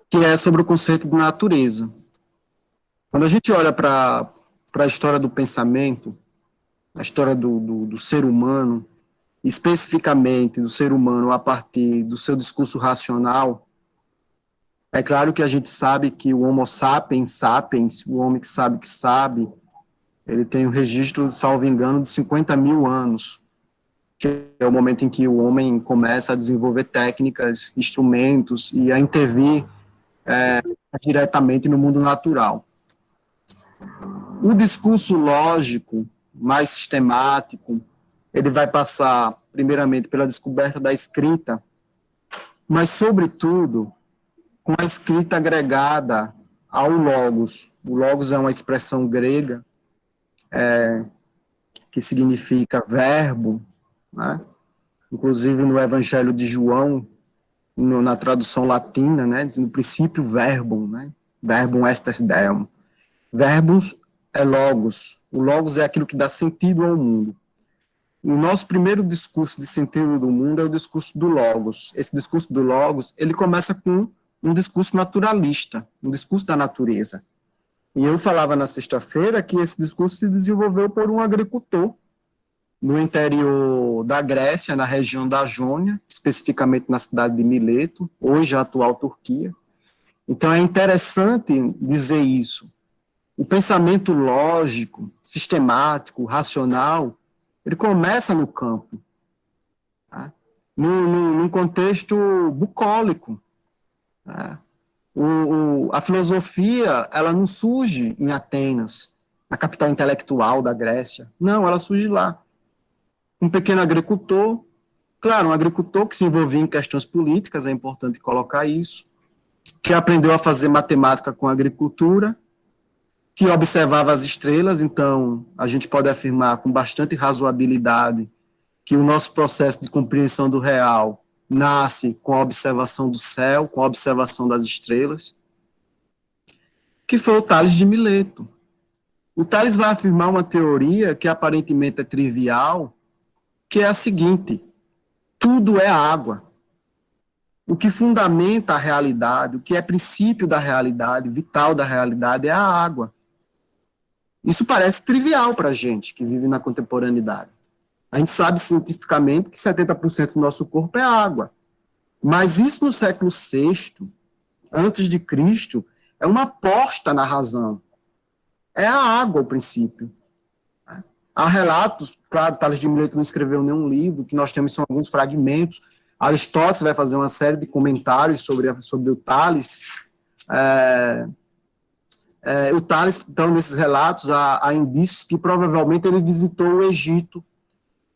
Que é sobre o conceito de natureza. Quando a gente olha para a história do pensamento, a história do ser humano, especificamente do ser humano a partir do seu discurso racional, é claro que a gente sabe que o Homo sapiens sapiens, o homem que sabe, ele tem um registro, salvo engano, de 50 mil anos, que é o momento em que o homem começa a desenvolver técnicas, instrumentos e a intervir diretamente no mundo natural. O discurso lógico, mais sistemático, ele vai passar, primeiramente, pela descoberta da escrita, mas, sobretudo, com a escrita agregada ao logos. O logos é uma expressão grega, que significa verbo, né? Inclusive no Evangelho de João, na tradução latina, né, diz no princípio verbum, né, verbum est deum. Verbus é logos, o logos é aquilo que dá sentido ao mundo. O nosso primeiro discurso de sentido do mundo é o discurso do logos. Esse discurso do logos, ele começa com um discurso naturalista, um discurso da natureza. E eu falava na sexta-feira que esse discurso se desenvolveu por um agricultor no interior da Grécia, na região da Jônia, especificamente na cidade de Mileto, hoje a atual Turquia. Então é interessante dizer isso. O pensamento lógico, sistemático, racional, ele começa no campo, tá? Num contexto bucólico. Tá? A filosofia, ela não surge em Atenas, na capital intelectual da Grécia. Não, ela surge lá. Um pequeno agricultor, claro, um agricultor que se envolvia em questões políticas, é importante colocar isso, que aprendeu a fazer matemática com a agricultura, que observava as estrelas, então a gente pode afirmar com bastante razoabilidade que o nosso processo de compreensão do real nasce com a observação do céu, com a observação das estrelas, que foi o Tales de Mileto. O Tales vai afirmar uma teoria que aparentemente é trivial, que é a seguinte: tudo é água. O que fundamenta a realidade, o que é princípio da realidade, vital da realidade, é a água. Isso parece trivial para a gente que vive na contemporaneidade. A gente sabe cientificamente que 70% do nosso corpo é água. Mas isso no século VI, antes de Cristo, é uma aposta na razão. É a água o princípio. Há relatos, claro, Tales de Mileto não escreveu nenhum livro, o que nós temos são alguns fragmentos. Aristóteles vai fazer uma série de comentários sobre o Tales. O Tales, então, nesses relatos, há indícios que provavelmente ele visitou o Egito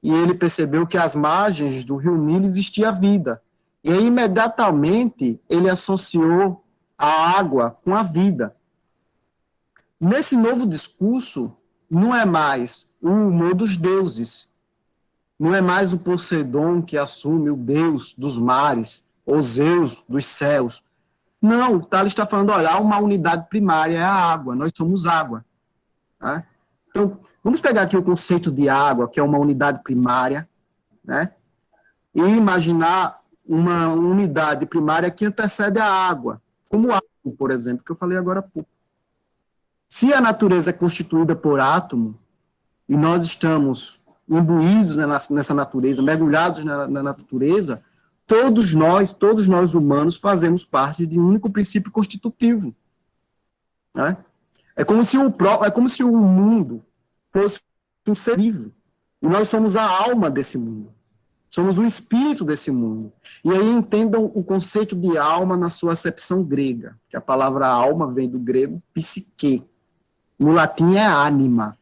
e ele percebeu que às margens do rio Nilo existia vida. E aí, imediatamente, ele associou a água com a vida. Nesse novo discurso, não é mais o humor dos deuses, não é mais o Poseidon que assume o deus dos mares, ou Zeus dos céus. Não, o Tales está falando, olha, há uma unidade primária, é a água, nós somos água. Tá? Então, vamos pegar aqui o conceito de água, que é uma unidade primária, né? E imaginar uma unidade primária que antecede a água, como o átomo, por exemplo, que eu falei agora há pouco. Se a natureza é constituída por átomo, e nós estamos imbuídos nessa natureza, mergulhados na natureza, todos nós humanos, fazemos parte de um único princípio constitutivo. Né? É como se o mundo fosse um ser vivo, e nós somos a alma desse mundo. Somos o espírito desse mundo. E aí entendam o conceito de alma na sua acepção grega, que a palavra alma vem do grego psique. No latim é ânima.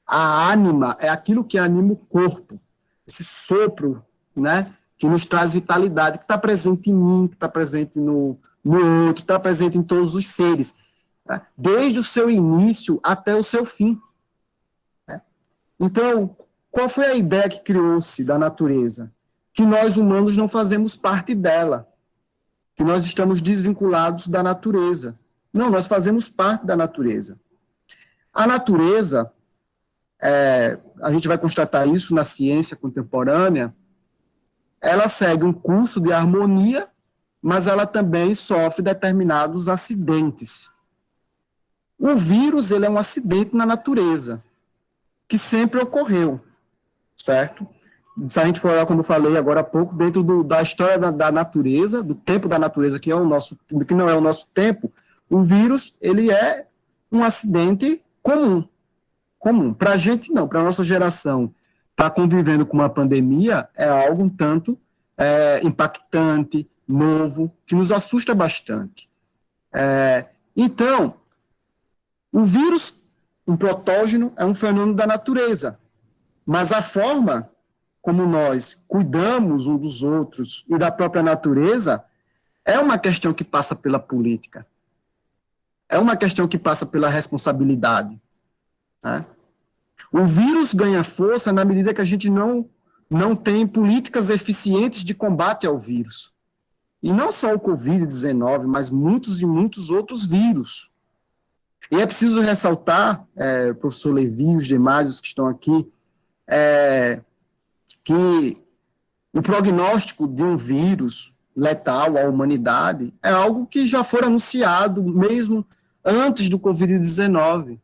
A ânima é aquilo que anima o corpo, esse sopro, né, que nos traz vitalidade, que está presente em mim, que está presente no outro, está presente em todos os seres, né, desde o seu início até o seu fim. Né? Então, qual foi a ideia que criou-se da natureza? Que nós humanos não fazemos parte dela, que nós estamos desvinculados da natureza. Não, nós fazemos parte da natureza. A natureza, a gente vai constatar isso na ciência contemporânea, ela segue um curso de harmonia, mas ela também sofre determinados acidentes. O vírus, ele é um acidente na natureza, que sempre ocorreu, certo? Se a gente for olhar, como eu falei agora há pouco, dentro da história da natureza, do tempo da natureza, que não é o nosso tempo, o vírus, ele é um acidente comum. Para a gente, não. Para a nossa geração, estar convivendo com uma pandemia é algo um tanto impactante, novo, que nos assusta bastante. Então, o vírus, um protógeno, é um fenômeno da natureza, mas a forma como nós cuidamos uns dos outros e da própria natureza é uma questão que passa pela política, é uma questão que passa pela responsabilidade. Né? O vírus ganha força na medida que a gente não tem políticas eficientes de combate ao vírus. E não só o Covid-19, mas muitos e muitos outros vírus. E é preciso ressaltar, professor Levi e os demais, os que estão aqui, que o prognóstico de um vírus letal à humanidade é algo que já foi anunciado mesmo antes do Covid-19.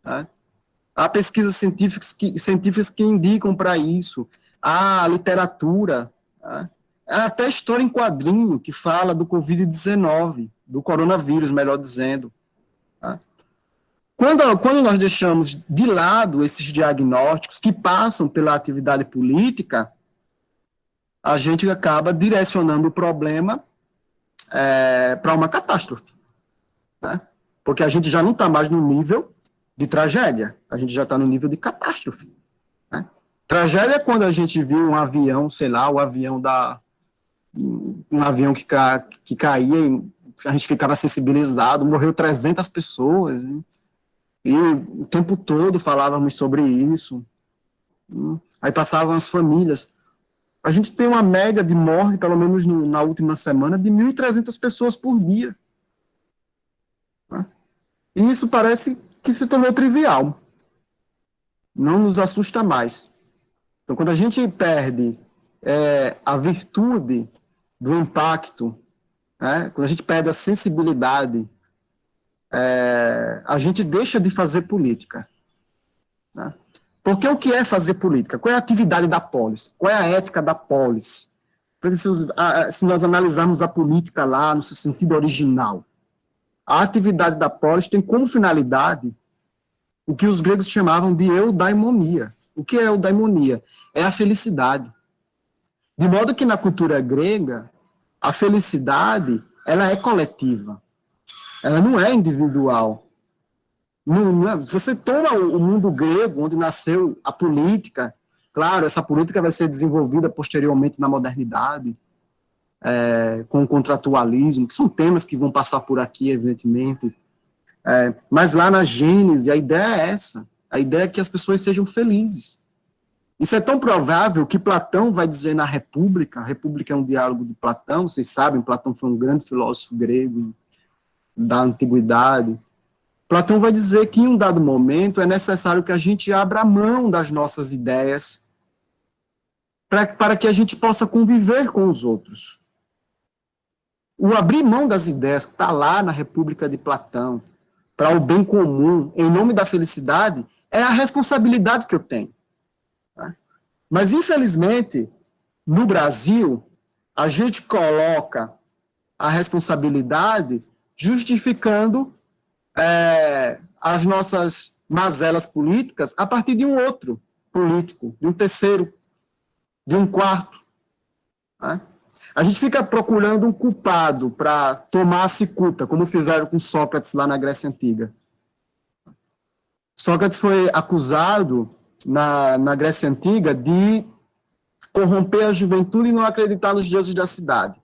Tá? Há pesquisas científicas que indicam para isso, há literatura, tá? Há até história em quadrinho que fala do Covid-19, do coronavírus, melhor dizendo. Tá? Quando nós deixamos de lado esses diagnósticos que passam pela atividade política, a gente acaba direcionando o problema para uma catástrofe. Né? Porque a gente já não está mais no nível de tragédia, a gente já está no nível de catástrofe. Né? Tragédia é quando a gente viu um avião, sei lá, um avião que caía e a gente ficava sensibilizado, morreu 300 pessoas, né? E o tempo todo falávamos sobre isso. Aí passavam as famílias. A gente tem uma média de morte, pelo menos na última semana, de 1.300 pessoas por dia. E isso parece que se tornou trivial. Não nos assusta mais. Então, quando a gente perde a virtude do impacto, né, quando a gente perde a sensibilidade, a gente deixa de fazer política. Né? Porque o que é fazer política? Qual é a atividade da polis? Qual é a ética da polis? Porque se nós analisarmos a política lá no seu sentido original, a atividade da polis tem como finalidade o que os gregos chamavam de eudaimonia. O que é eudaimonia? É a felicidade. De modo que na cultura grega, a felicidade ela é coletiva. Ela não é individual. Se você toma o mundo grego, onde nasceu a política, claro, essa política vai ser desenvolvida posteriormente na modernidade, com o contratualismo, que são temas que vão passar por aqui, evidentemente. Mas lá na Gênese, a ideia é essa. A ideia é que as pessoas sejam felizes. Isso é tão provável que Platão vai dizer na República, a República é um diálogo de Platão, vocês sabem, Platão foi um grande filósofo grego da antiguidade. Platão vai dizer que em um dado momento é necessário que a gente abra mão das nossas ideias para que a gente possa conviver com os outros. O abrir mão das ideias que está lá na República de Platão, para o bem comum, em nome da felicidade, é a responsabilidade que eu tenho. Tá? Mas, infelizmente, no Brasil, a gente coloca a responsabilidade justificando as nossas mazelas políticas a partir de um outro político, de um terceiro, de um quarto. Tá? A gente fica procurando um culpado para tomar a cicuta, como fizeram com Sócrates lá na Grécia Antiga. Sócrates foi acusado na Grécia Antiga de corromper a juventude e não acreditar nos deuses da cidade.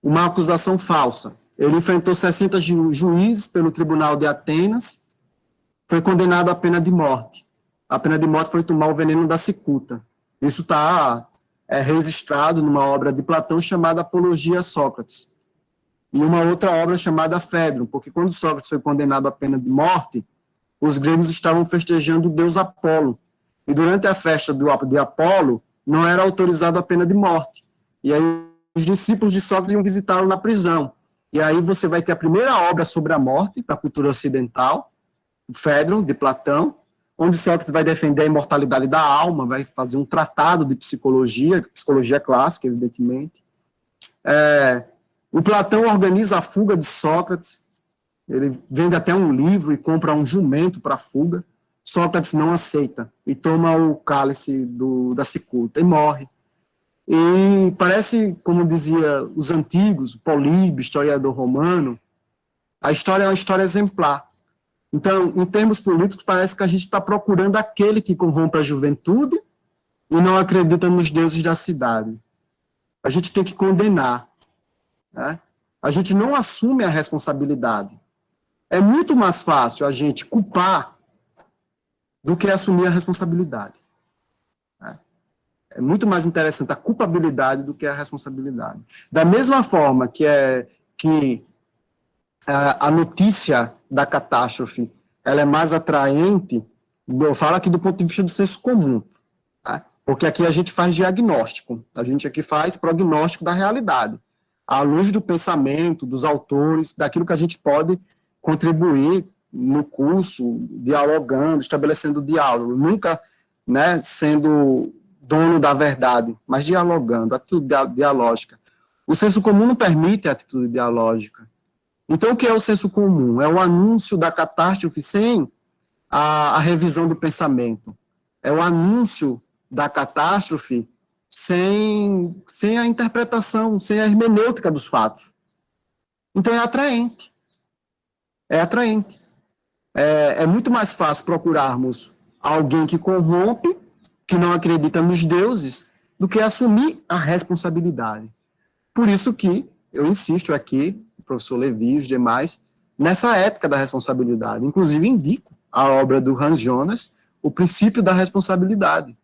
Uma acusação falsa. Ele enfrentou 60 juízes pelo Tribunal de Atenas, foi condenado à pena de morte. A pena de morte foi tomar o veneno da cicuta. Isso está registrado numa obra de Platão chamada Apologia a Sócrates. e uma outra obra chamada Fédron, porque quando Sócrates foi condenado à pena de morte, os gregos estavam festejando o deus Apolo, e durante a festa de Apolo, não era autorizada a pena de morte, e aí os discípulos de Sócrates iam visitá-lo na prisão, e aí você vai ter a primeira obra sobre a morte, da cultura ocidental, o Fédron, de Platão, onde Sócrates vai defender a imortalidade da alma, vai fazer um tratado de psicologia clássica, evidentemente. O Platão organiza a fuga de Sócrates, ele vende até um livro e compra um jumento para a fuga. Sócrates não aceita e toma o cálice da cicuta e morre. E parece, como dizia os antigos, Políbio, historiador romano, a história é uma história exemplar. Então, em termos políticos, parece que a gente está procurando aquele que corrompe a juventude e não acredita nos deuses da cidade. A gente tem que condenar. Né? A gente não assume a responsabilidade. É muito mais fácil a gente culpar do que assumir a responsabilidade. Né? É muito mais interessante a culpabilidade do que a responsabilidade. Da mesma forma que a notícia da catástrofe ela é mais atraente, eu falo aqui do ponto de vista do senso comum, tá? Porque aqui a gente faz diagnóstico, a gente aqui faz prognóstico da realidade, à luz do pensamento, dos autores, daquilo que a gente pode contribuir no curso, dialogando, estabelecendo diálogo, nunca, né, sendo dono da verdade, mas dialogando, atitude dialógica. O senso comum não permite a atitude dialógica. Então, o que é o senso comum? É o anúncio da catástrofe sem a revisão do pensamento. É o anúncio da catástrofe sem a interpretação, sem a hermenêutica dos fatos. Então, é atraente. É atraente. É muito mais fácil procurarmos alguém que corrompe, que não acredita nos deuses, do que assumir a responsabilidade. Por isso que eu insisto aqui, o professor Levi e os demais, nessa ética da responsabilidade. Inclusive, indico a obra do Hans Jonas, O Princípio da Responsabilidade.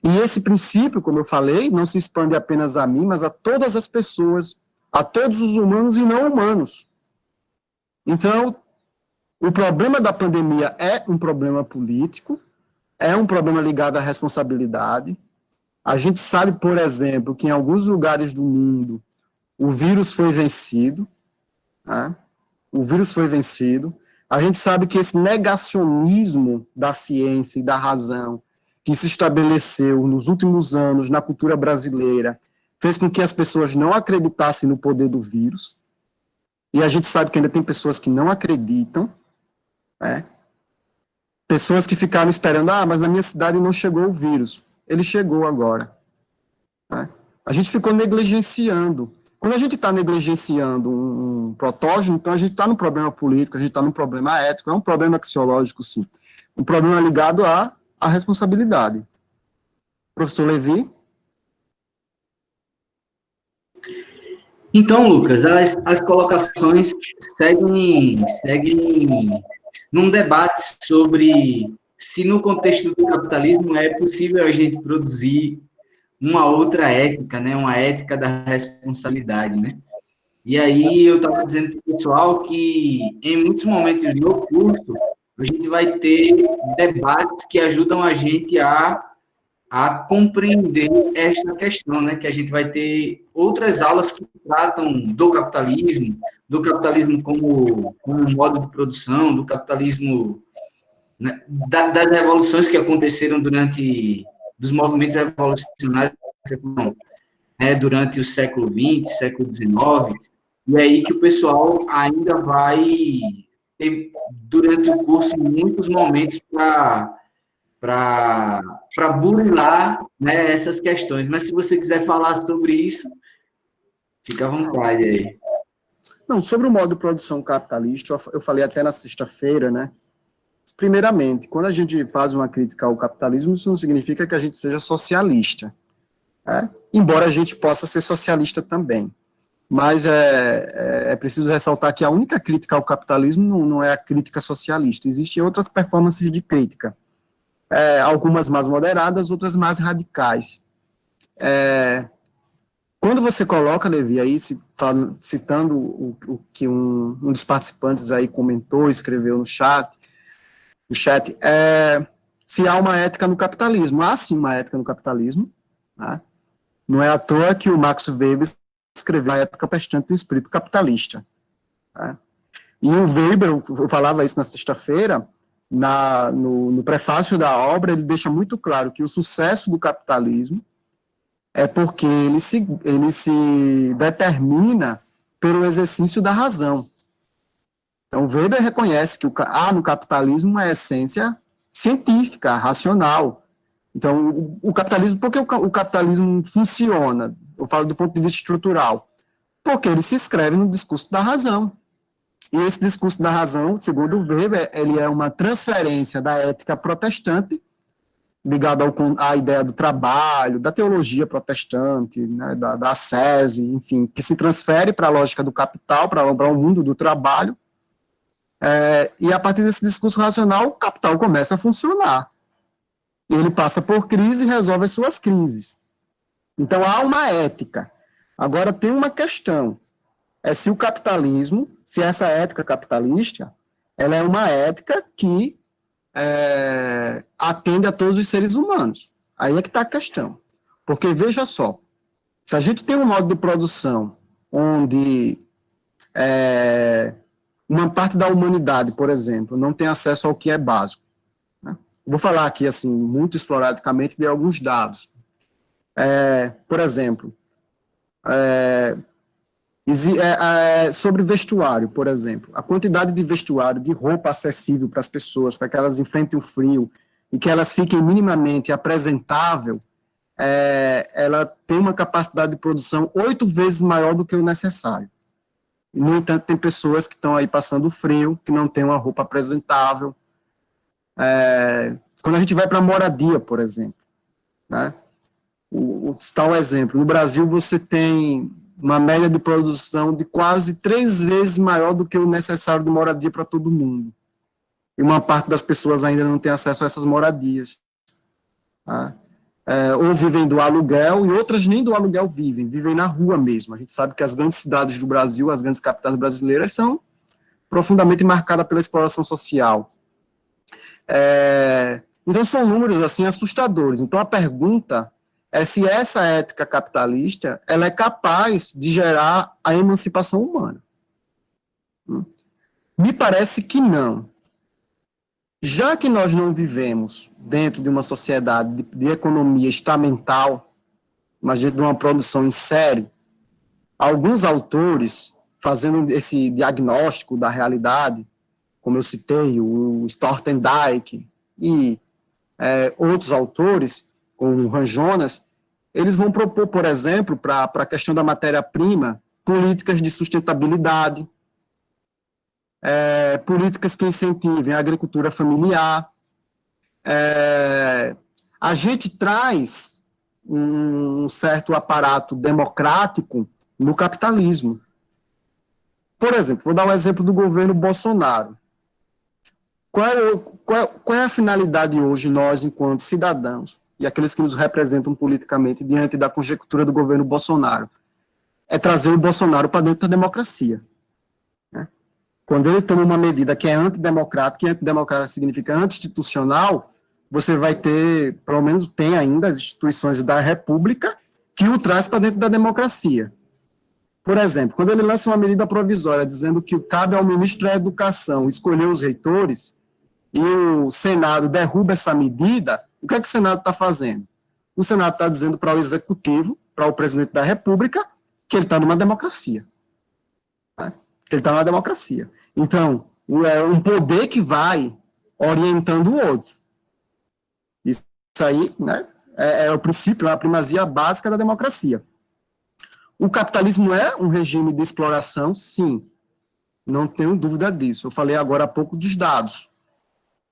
E esse princípio, como eu falei, não se expande apenas a mim, mas a todas as pessoas, a todos os humanos e não humanos. Então, o problema da pandemia é um problema político, é um problema ligado à responsabilidade. A gente sabe, por exemplo, que em alguns lugares do mundo o vírus foi vencido, né? O vírus foi vencido. A gente sabe que esse negacionismo da ciência e da razão que se estabeleceu nos últimos anos na cultura brasileira fez com que as pessoas não acreditassem no poder do vírus. E a gente sabe que ainda tem pessoas que não acreditam, né? Pessoas que ficaram esperando, mas na minha cidade não chegou o vírus. Ele chegou agora. Né? A gente ficou negligenciando. Quando a gente está negligenciando um protógeno, então a gente está num problema político, a gente está num problema ético, é um problema axiológico, sim. Um problema ligado à responsabilidade. Professor Levi? Então, Lucas, as colocações seguem num debate sobre se no contexto do capitalismo é possível a gente produzir uma outra ética, né, uma ética da responsabilidade, né? E aí eu estava dizendo para o pessoal que em muitos momentos no curso a gente vai ter debates que ajudam a gente a compreender esta questão, né? Que a gente vai ter outras aulas que tratam do capitalismo como um modo de produção, do capitalismo, né, das revoluções que aconteceram dos movimentos revolucionários, né, durante o século XX, século XIX, e aí que o pessoal ainda vai ter, durante o curso, muitos momentos para burilar, né, essas questões. Mas se você quiser falar sobre isso, fica à vontade aí. Não, sobre o modo de produção capitalista, eu falei até na sexta-feira, né? Primeiramente, quando a gente faz uma crítica ao capitalismo, isso não significa que a gente seja socialista, né? Embora a gente possa ser socialista também. Mas é preciso ressaltar que a única crítica ao capitalismo não é a crítica socialista. Existem outras performances de crítica. Algumas mais moderadas, outras mais radicais. Quando você coloca, Levi, aí citando o que um dos participantes aí comentou, escreveu no chat, se há uma ética no capitalismo. Há sim uma ética no capitalismo, né? Não é à toa que o Max Weber escreveu a ética protestante do espírito capitalista. Né? E o Weber, eu falava isso na sexta-feira, no prefácio da obra, ele deixa muito claro que o sucesso do capitalismo é porque ele se determina pelo exercício da razão. Então, Weber reconhece que há no capitalismo uma essência científica, racional. Então, o capitalismo, por que o capitalismo funciona? Eu falo do ponto de vista estrutural. Porque ele se inscreve no discurso da razão. E esse discurso da razão, segundo Weber, ele é uma transferência da ética protestante, ligada à ideia do trabalho, da teologia protestante, né, da ascese, enfim, que se transfere para a lógica do capital, para o mundo do trabalho, e a partir desse discurso racional, o capital começa a funcionar. E ele passa por crise e resolve as suas crises. Então, há uma ética. Agora, tem uma questão, se o capitalismo, se essa ética capitalista, ela é uma ética que atende a todos os seres humanos. Aí é que está a questão. Porque, veja só, se a gente tem um modo de produção onde uma parte da humanidade, por exemplo, não tem acesso ao que é básico, né? Vou falar aqui, assim, muito esporadicamente de alguns dados. Por exemplo, sobre vestuário, por exemplo, a quantidade de vestuário, de roupa acessível para as pessoas, para que elas enfrentem o frio e que elas fiquem minimamente apresentável, ela tem uma capacidade de produção 8 vezes maior do que o necessário. No entanto, tem pessoas que estão aí passando frio, que não têm uma roupa apresentável. Quando a gente vai para a moradia, por exemplo, né? Está um exemplo, no Brasil você tem uma média de produção de quase 3 vezes maior do que o necessário de moradia para todo mundo. E uma parte das pessoas ainda não tem acesso a essas moradias. Tá? Ou vivem do aluguel, e outras nem do aluguel vivem na rua mesmo. A gente sabe que as grandes cidades do Brasil, as grandes capitais brasileiras, são profundamente marcadas pela exploração social. Então, são números assim assustadores. Então, a pergunta é se essa ética capitalista ela é capaz de gerar a emancipação humana. Me parece que não. Já que nós não vivemos dentro de uma sociedade de economia estamental, mas dentro de uma produção em série, alguns autores, fazendo esse diagnóstico da realidade, como eu citei, o Sloterdijk e outros autores, como o Hans Jonas, eles vão propor, por exemplo, para a questão da matéria-prima, políticas de sustentabilidade, políticas que incentivem a agricultura familiar. A gente traz um certo aparato democrático no capitalismo. Por exemplo, vou dar um exemplo do governo Bolsonaro. Qual é a finalidade hoje, nós, enquanto cidadãos, e aqueles que nos representam politicamente diante da conjectura do governo Bolsonaro? É trazer o Bolsonaro para dentro da democracia. Né? Quando ele toma uma medida que é antidemocrática, e antidemocrática significa anti-institucional, você vai ter, pelo menos tem ainda, as instituições da República que o traz para dentro da democracia. Por exemplo, quando ele lança uma medida provisória dizendo que cabe ao ministro da Educação escolher os reitores, e o Senado derruba essa medida, o que é que o Senado está fazendo? O Senado está dizendo para o Executivo, para o Presidente da República, que ele está numa democracia. Né? Que ele está numa democracia. Então, é um poder que vai orientando o outro. Isso aí, né, é o princípio, a primazia básica da democracia. O capitalismo é um regime de exploração? Sim. Não tenho dúvida disso. Eu falei agora há pouco dos dados.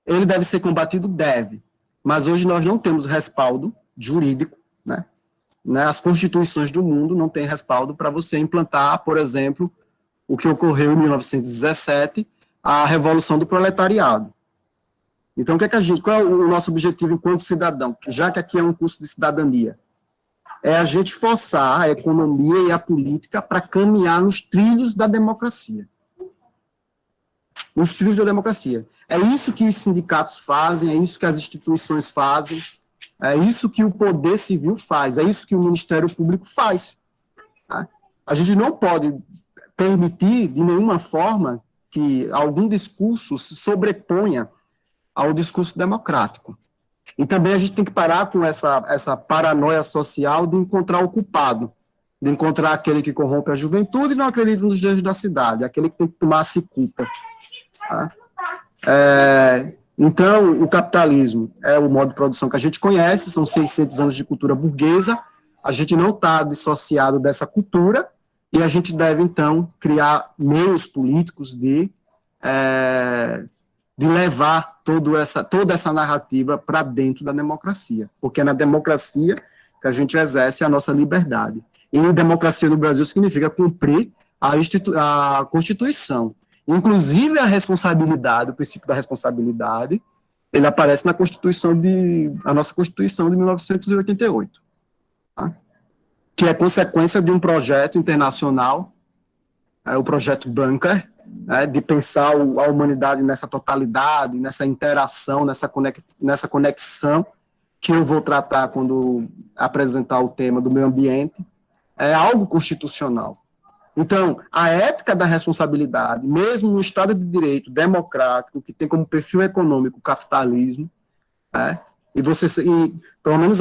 Ele deve ser combatido? Deve. Mas hoje nós não temos respaldo jurídico, né? As constituições do mundo não têm respaldo para você implantar, por exemplo, o que ocorreu em 1917, a Revolução do Proletariado. Então, qual é o nosso objetivo enquanto cidadão? Já que aqui é um curso de cidadania. é a gente forçar a economia e a política para caminhar nos trilhos da democracia. Nos trilhos da democracia. É isso que os sindicatos fazem, é isso que as instituições fazem, é isso que o poder civil faz, é isso que o Ministério Público faz. Tá? A gente não pode permitir, de nenhuma forma, que algum discurso se sobreponha ao discurso democrático. E também a gente tem que parar com essa paranoia social de encontrar o culpado, de encontrar aquele que corrompe a juventude e não acredita nos deuses da cidade, aquele que tem que tomar a cicuta. Tá? Então, o capitalismo é o modo de produção que a gente conhece, são 600 anos de cultura burguesa, a gente não está dissociado dessa cultura, e a gente deve, então, criar meios políticos de levar toda essa narrativa para dentro da democracia, porque é na democracia que a gente exerce a nossa liberdade. E democracia no Brasil significa cumprir a Constituição. Inclusive a responsabilidade, o princípio da responsabilidade, ele aparece na nossa Constituição de 1988, tá? Que é consequência de um projeto internacional, o projeto Bunker, de pensar a humanidade nessa totalidade, nessa interação, nessa conexão, que eu vou tratar quando apresentar o tema do meio ambiente, é algo constitucional. Então, a ética da responsabilidade, mesmo no Estado de Direito democrático, que tem como perfil econômico o capitalismo, e pelo menos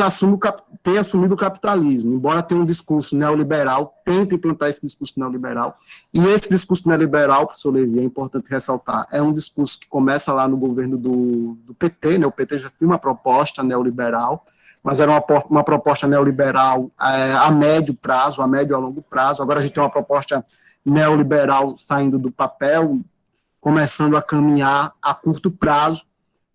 tem assumido o capitalismo, embora tenha um discurso neoliberal, tenta implantar esse discurso neoliberal, e esse discurso neoliberal, professor Levi, é importante ressaltar, é um discurso que começa lá no governo do PT, né? O PT já tinha uma proposta neoliberal, mas era uma proposta neoliberal a médio prazo, a médio e a longo prazo. Agora a gente tem uma proposta neoliberal saindo do papel, começando a caminhar a curto prazo.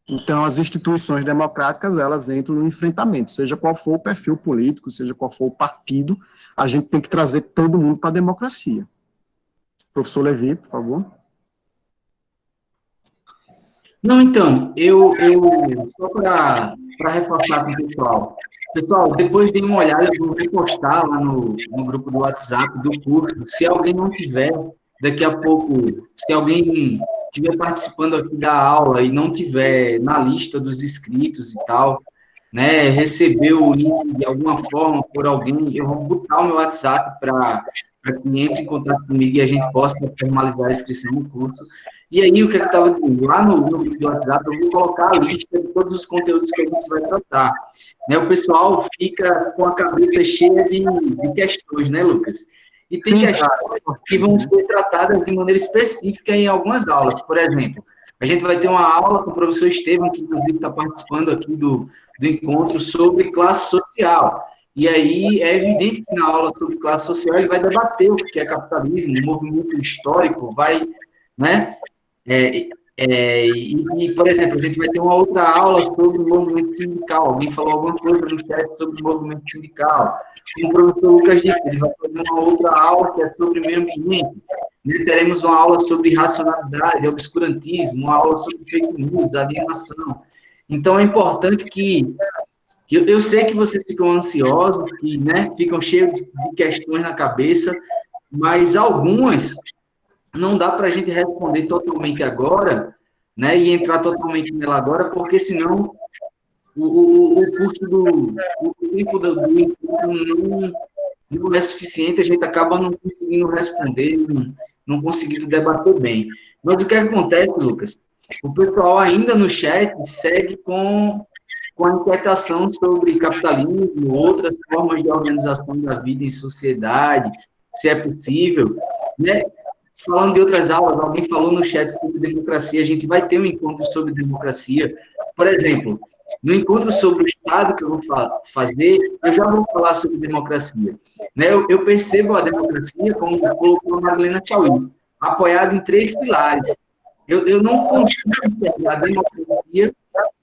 Então, as instituições democráticas, elas entram no enfrentamento, seja qual for o perfil político, seja qual for o partido, a gente tem que trazer todo mundo para a democracia. Professor Levi, por favor. Não, então, só para reforçar com o pessoal. Pessoal, depois de uma olhada, eu vou repostar lá no grupo do WhatsApp do curso. Se alguém não tiver, daqui a pouco, se alguém estiver participando aqui da aula e não tiver na lista dos inscritos e tal, né, recebeu o link de alguma forma por alguém, eu vou botar o meu WhatsApp para que entre em contato comigo e a gente possa formalizar a inscrição no curso. E aí, o que eu estava dizendo? Lá no grupo do WhatsApp, eu vou colocar a lista de todos os conteúdos que a gente vai tratar. Né, o pessoal fica com a cabeça cheia de questões, né, Lucas? E tem questões que vão ser tratadas de maneira específica em algumas aulas. Por exemplo, a gente vai ter uma aula com o professor Estevam, que inclusive está participando aqui do encontro sobre classe social. E aí é evidente que na aula sobre classe social ele vai debater o que é capitalismo, o movimento histórico, vai, né? Por exemplo, a gente vai ter uma outra aula sobre o movimento sindical. Alguém falou alguma coisa no chat sobre o movimento sindical. O professor Lucas disse, ele vai fazer uma outra aula que é sobre meio ambiente. Teremos uma aula sobre racionalidade, obscurantismo, uma aula sobre fake news, alienação. Então, é importante que eu sei que vocês ficam ansiosos, que, né, ficam cheios de questões na cabeça, mas algumas não dá para a gente responder totalmente agora, né, e entrar totalmente nela agora, porque senão o tempo do encontro não é suficiente, a gente acaba não conseguindo responder, não conseguindo debater bem. Mas o que acontece, Lucas? O pessoal ainda no chat segue com a inquietação sobre capitalismo, outras formas de organização da vida em sociedade, se é possível, né? Falando de outras aulas, alguém falou no chat sobre democracia, a gente vai ter um encontro sobre democracia. Por exemplo, no encontro sobre o Estado que eu vou fazer, eu já vou falar sobre democracia. Né? Eu percebo a democracia, como colocou a Marlene Chauí, apoiada em 3 pilares. Eu não consigo enxergar a democracia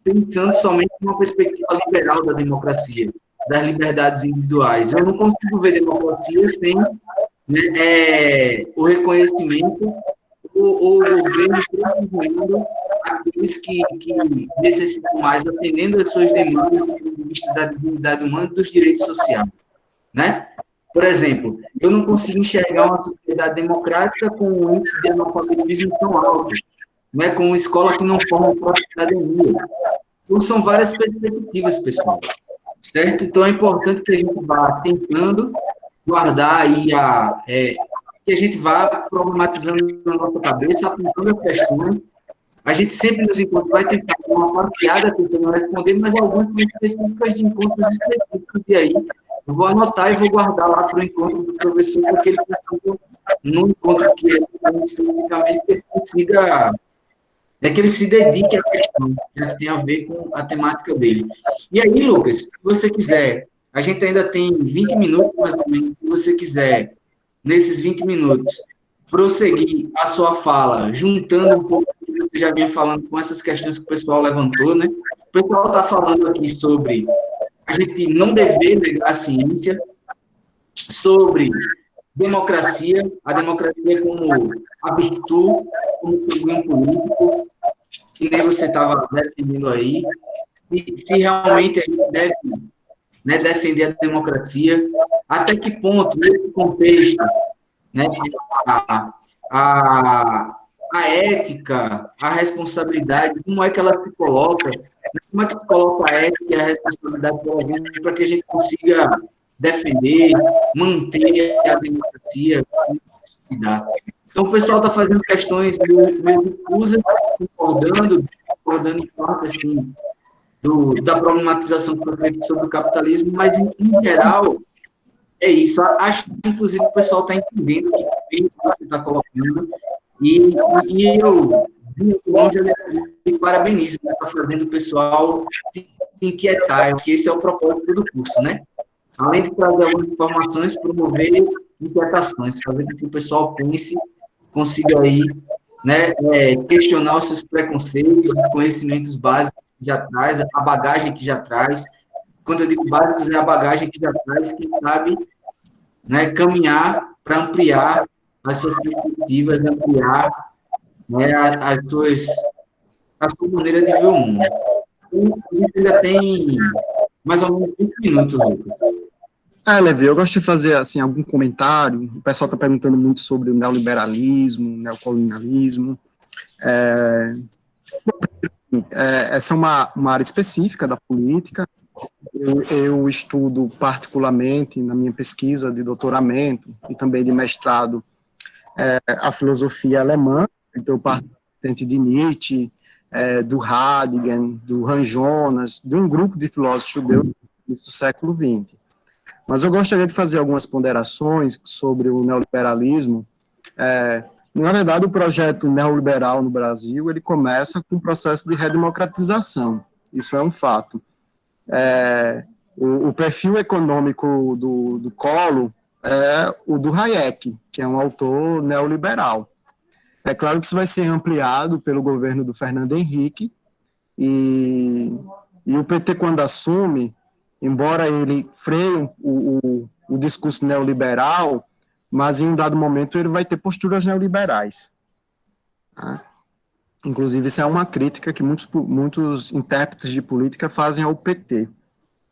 pensando somente numa perspectiva liberal da democracia, das liberdades individuais. Eu não consigo ver democracia sem, né, o reconhecimento ou o governo promovendo aqueles que necessitam mais, atendendo às suas demandas do ponto de vista da dignidade humana e dos direitos sociais. né? Por exemplo, eu não consigo enxergar uma sociedade democrática com um índice de analfabetismo tão alto, né? Com uma escola que não forma para a cidadania. Então, são várias perspectivas, pessoal, certo? Então, é importante que a gente vá tentando guardar aí que a gente vá problematizando na nossa cabeça, apontando as questões. A gente sempre nos encontros vai tentar dar uma passeada tentando responder, mas algumas são específicas de encontros específicos, e aí eu vou anotar e vou guardar lá para o encontro do professor, para que ele consiga, no encontro que ele tem especificamente, que ele consiga, que ele se dedique à questão, já que tem a ver com a temática dele. E aí, Lucas, se você quiser, a gente ainda tem 20 minutos, mais ou menos, se você quiser, nesses 20 minutos, prosseguir a sua fala, juntando um pouco do que você já vinha falando com essas questões que o pessoal levantou, né? O pessoal está falando aqui sobre a gente não dever negar a ciência, sobre democracia, a democracia como a virtude, como pinguim político, que nem você estava defendendo aí, se realmente a gente deve, né, defender a democracia, até que ponto, nesse contexto, né, a, a ética, a responsabilidade, como é que ela se coloca, como é que se coloca a ética e a responsabilidade para que a gente consiga defender, manter a democracia se dá. Então, o pessoal está fazendo questões meio difusas, concordando em parte, assim, da problematização que foi feita sobre o capitalismo, mas, em geral, é isso. Acho que, inclusive, o pessoal está entendendo o que você está colocando, e eu, de longe, eu parabenizo, né, está fazendo o pessoal se inquietar, que esse é o propósito do curso, né? Além de trazer algumas informações, promover inquietações, fazer com que o pessoal pense, consiga aí, né, questionar os seus preconceitos, os conhecimentos básicos que já traz, a bagagem que já traz. Quando eu digo básicos, é a bagagem que já traz, quem sabe, né, caminhar para ampliar as suas perspectivas, ampliar, né, a sua maneira de ver o mundo. Então, a gente ainda tem mais ou menos 20 minutos, Lucas. Levi, eu gosto de fazer assim, algum comentário. O pessoal está perguntando muito sobre o neoliberalismo, o neocolonialismo. Essa é uma área específica da política. Eu estudo particularmente, na minha pesquisa de doutoramento e também de mestrado, a filosofia alemã. Então, eu parto de Nietzsche, do Heidegger, do Hans Jonas, de um grupo de filósofos judeus do século XX. Mas eu gostaria de fazer algumas ponderações sobre o neoliberalismo. Na verdade, o projeto neoliberal no Brasil, ele começa com um processo de redemocratização. Isso é um fato. O perfil econômico do Collor é o do Hayek, que é um autor neoliberal. É claro que isso vai ser ampliado pelo governo do Fernando Henrique, e o PT, quando assume, embora ele freie o discurso neoliberal, mas em um dado momento ele vai ter posturas neoliberais. Tá? Inclusive, isso é uma crítica que muitos intérpretes de política fazem ao PT.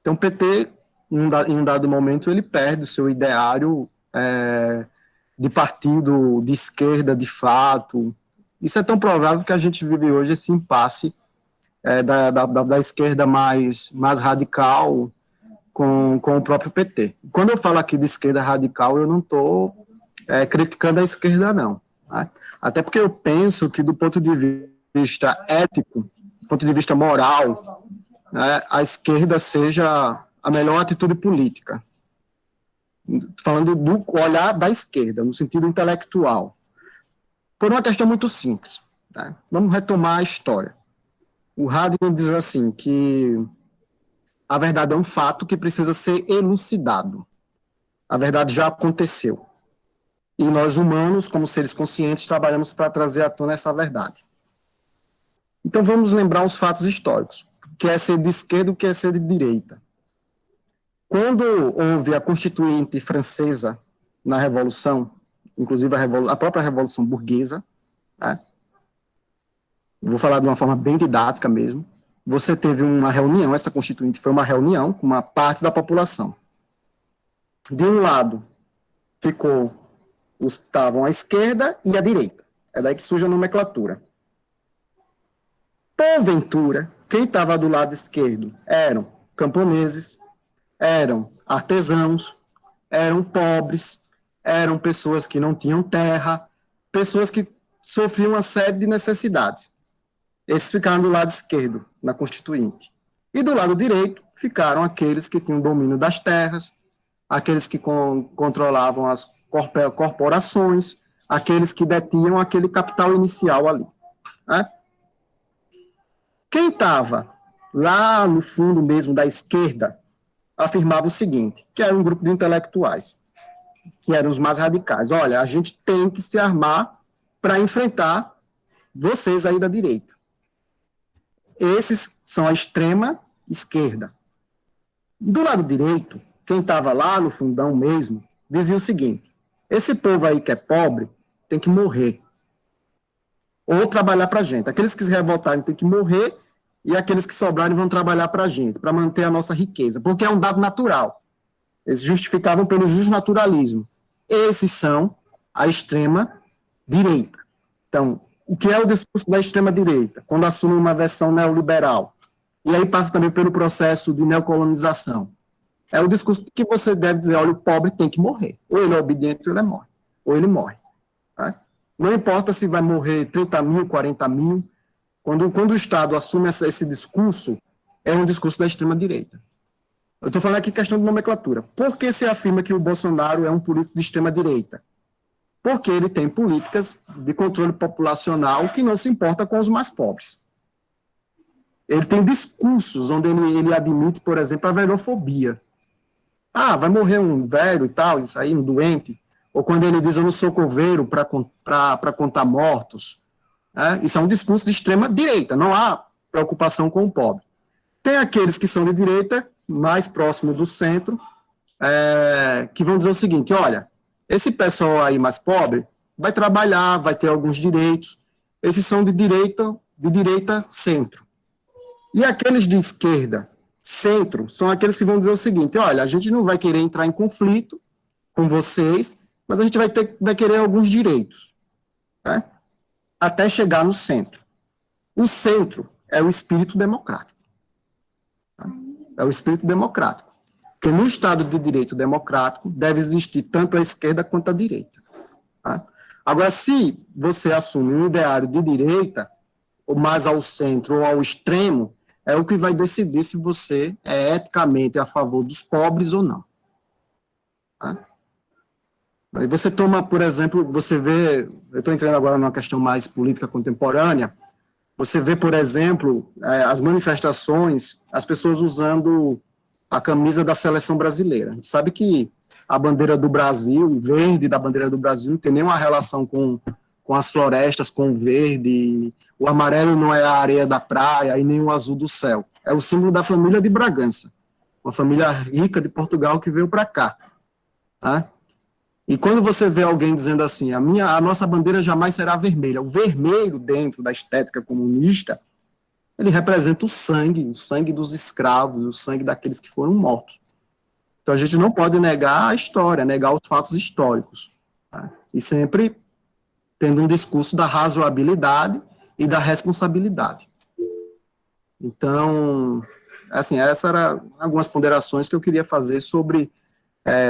Então, o PT, em um dado momento, ele perde o seu ideário de partido de esquerda, de fato. Isso é tão provável que a gente vive hoje esse impasse da esquerda mais radical com o próprio PT. Quando eu falo aqui de esquerda radical, eu não estou criticando a esquerda, não. Tá? Até porque eu penso que, do ponto de vista ético, do ponto de vista moral, né, a esquerda seja a melhor atitude política. Falando do olhar da esquerda, no sentido intelectual. Por uma questão muito simples. Tá? Vamos retomar a história. O Heidegger diz assim, que a verdade é um fato que precisa ser elucidado. A verdade já aconteceu. E nós, humanos, como seres conscientes, trabalhamos para trazer à tona essa verdade. Então, vamos lembrar os fatos históricos. O que é ser de esquerda e o que é ser de direita. Quando houve a Constituinte Francesa na Revolução, inclusive a própria Revolução Burguesa, né? Vou falar de uma forma bem didática mesmo, você teve uma reunião, essa Constituinte foi uma reunião com uma parte da população. De um lado, ficou os que estavam à esquerda e à direita. É daí que surge a nomenclatura. Porventura, quem estava do lado esquerdo eram camponeses, eram artesãos, eram pobres, eram pessoas que não tinham terra, pessoas que sofriam uma série de necessidades. Esses ficaram do lado esquerdo, na Constituinte. E do lado direito ficaram aqueles que tinham domínio das terras, aqueles que controlavam as corporações, aqueles que detinham aquele capital inicial ali. Né? Quem estava lá no fundo mesmo da esquerda afirmava o seguinte, que era um grupo de intelectuais, que eram os mais radicais. Olha, a gente tem que se armar para enfrentar vocês aí da direita. Esses são a extrema esquerda. Do lado direito, quem estava lá no fundão mesmo, dizia o seguinte, esse povo aí que é pobre tem que morrer. Ou trabalhar para a gente. Aqueles que se revoltarem têm que morrer e aqueles que sobrarem vão trabalhar para a gente, para manter a nossa riqueza, porque é um dado natural. Eles justificavam pelo justnaturalismo. Esses são a extrema direita. Então, o que é o discurso da extrema direita? Quando assume uma versão neoliberal. E aí passa também pelo processo de neocolonização. É o discurso que você deve dizer, olha, o pobre tem que morrer. Ou ele é obediente ou ele morre. Ou ele morre. Tá? Não importa se vai morrer 30 mil, 40 mil. Quando o Estado assume esse discurso, é um discurso da extrema-direita. Eu estou falando aqui questão de nomenclatura. Por que se afirma que o Bolsonaro é um político de extrema-direita? Porque ele tem políticas de controle populacional que não se importa com os mais pobres. Ele tem discursos onde ele admite, por exemplo, a velhofobia. Ah, vai morrer um velho e tal, isso aí, um doente. Ou quando ele diz, eu não sou coveiro para contar mortos. Isso é um discurso de extrema-direita, não há preocupação com o pobre. Tem aqueles que são de direita, mais próximo do centro, que vão dizer o seguinte, olha, esse pessoal aí mais pobre vai trabalhar, vai ter alguns direitos, esses são de direita centro. E aqueles de esquerda, centro, são aqueles que vão dizer o seguinte, olha, a gente não vai querer entrar em conflito com vocês, mas a gente vai querer alguns direitos, né? Até chegar no centro. O centro é o espírito democrático. Tá? É o espírito democrático. Porque no Estado de Direito democrático deve existir tanto a esquerda quanto a direita. Tá? Agora, se você assume um ideário de direita, ou mais ao centro ou ao extremo, é o que vai decidir se você é eticamente a favor dos pobres ou não. Tá? Aí você toma, por exemplo, você vê, eu estou entrando agora numa questão mais política contemporânea, você vê, por exemplo, as manifestações, as pessoas usando a camisa da seleção brasileira. A gente sabe que a bandeira do Brasil, o verde da bandeira do Brasil, não tem nenhuma relação com as florestas, com o verde, o amarelo não é a areia da praia e nem o azul do céu. É o símbolo da família de Bragança, uma família rica de Portugal que veio para cá. Tá? E quando você vê alguém dizendo assim, a nossa bandeira jamais será vermelha, o vermelho dentro da estética comunista, ele representa o sangue dos escravos, o sangue daqueles que foram mortos. Então a gente não pode negar a história, negar os fatos históricos. Tá? E sempre tendo um discurso da razoabilidade e da responsabilidade. Então, assim, essas eram algumas ponderações que eu queria fazer sobre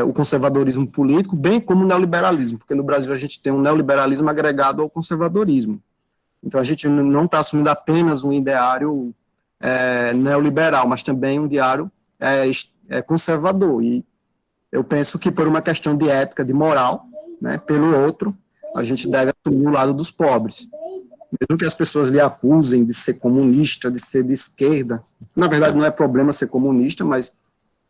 o conservadorismo político, bem como o neoliberalismo, porque no Brasil a gente tem um neoliberalismo agregado ao conservadorismo. Então a gente não está assumindo apenas um ideário neoliberal, mas também um ideário conservador. E eu penso que por uma questão de ética, de moral, né, pelo outro, a gente deve assumir o lado dos pobres. Mesmo que as pessoas lhe acusem de ser comunista, de ser de esquerda, na verdade não é problema ser comunista, mas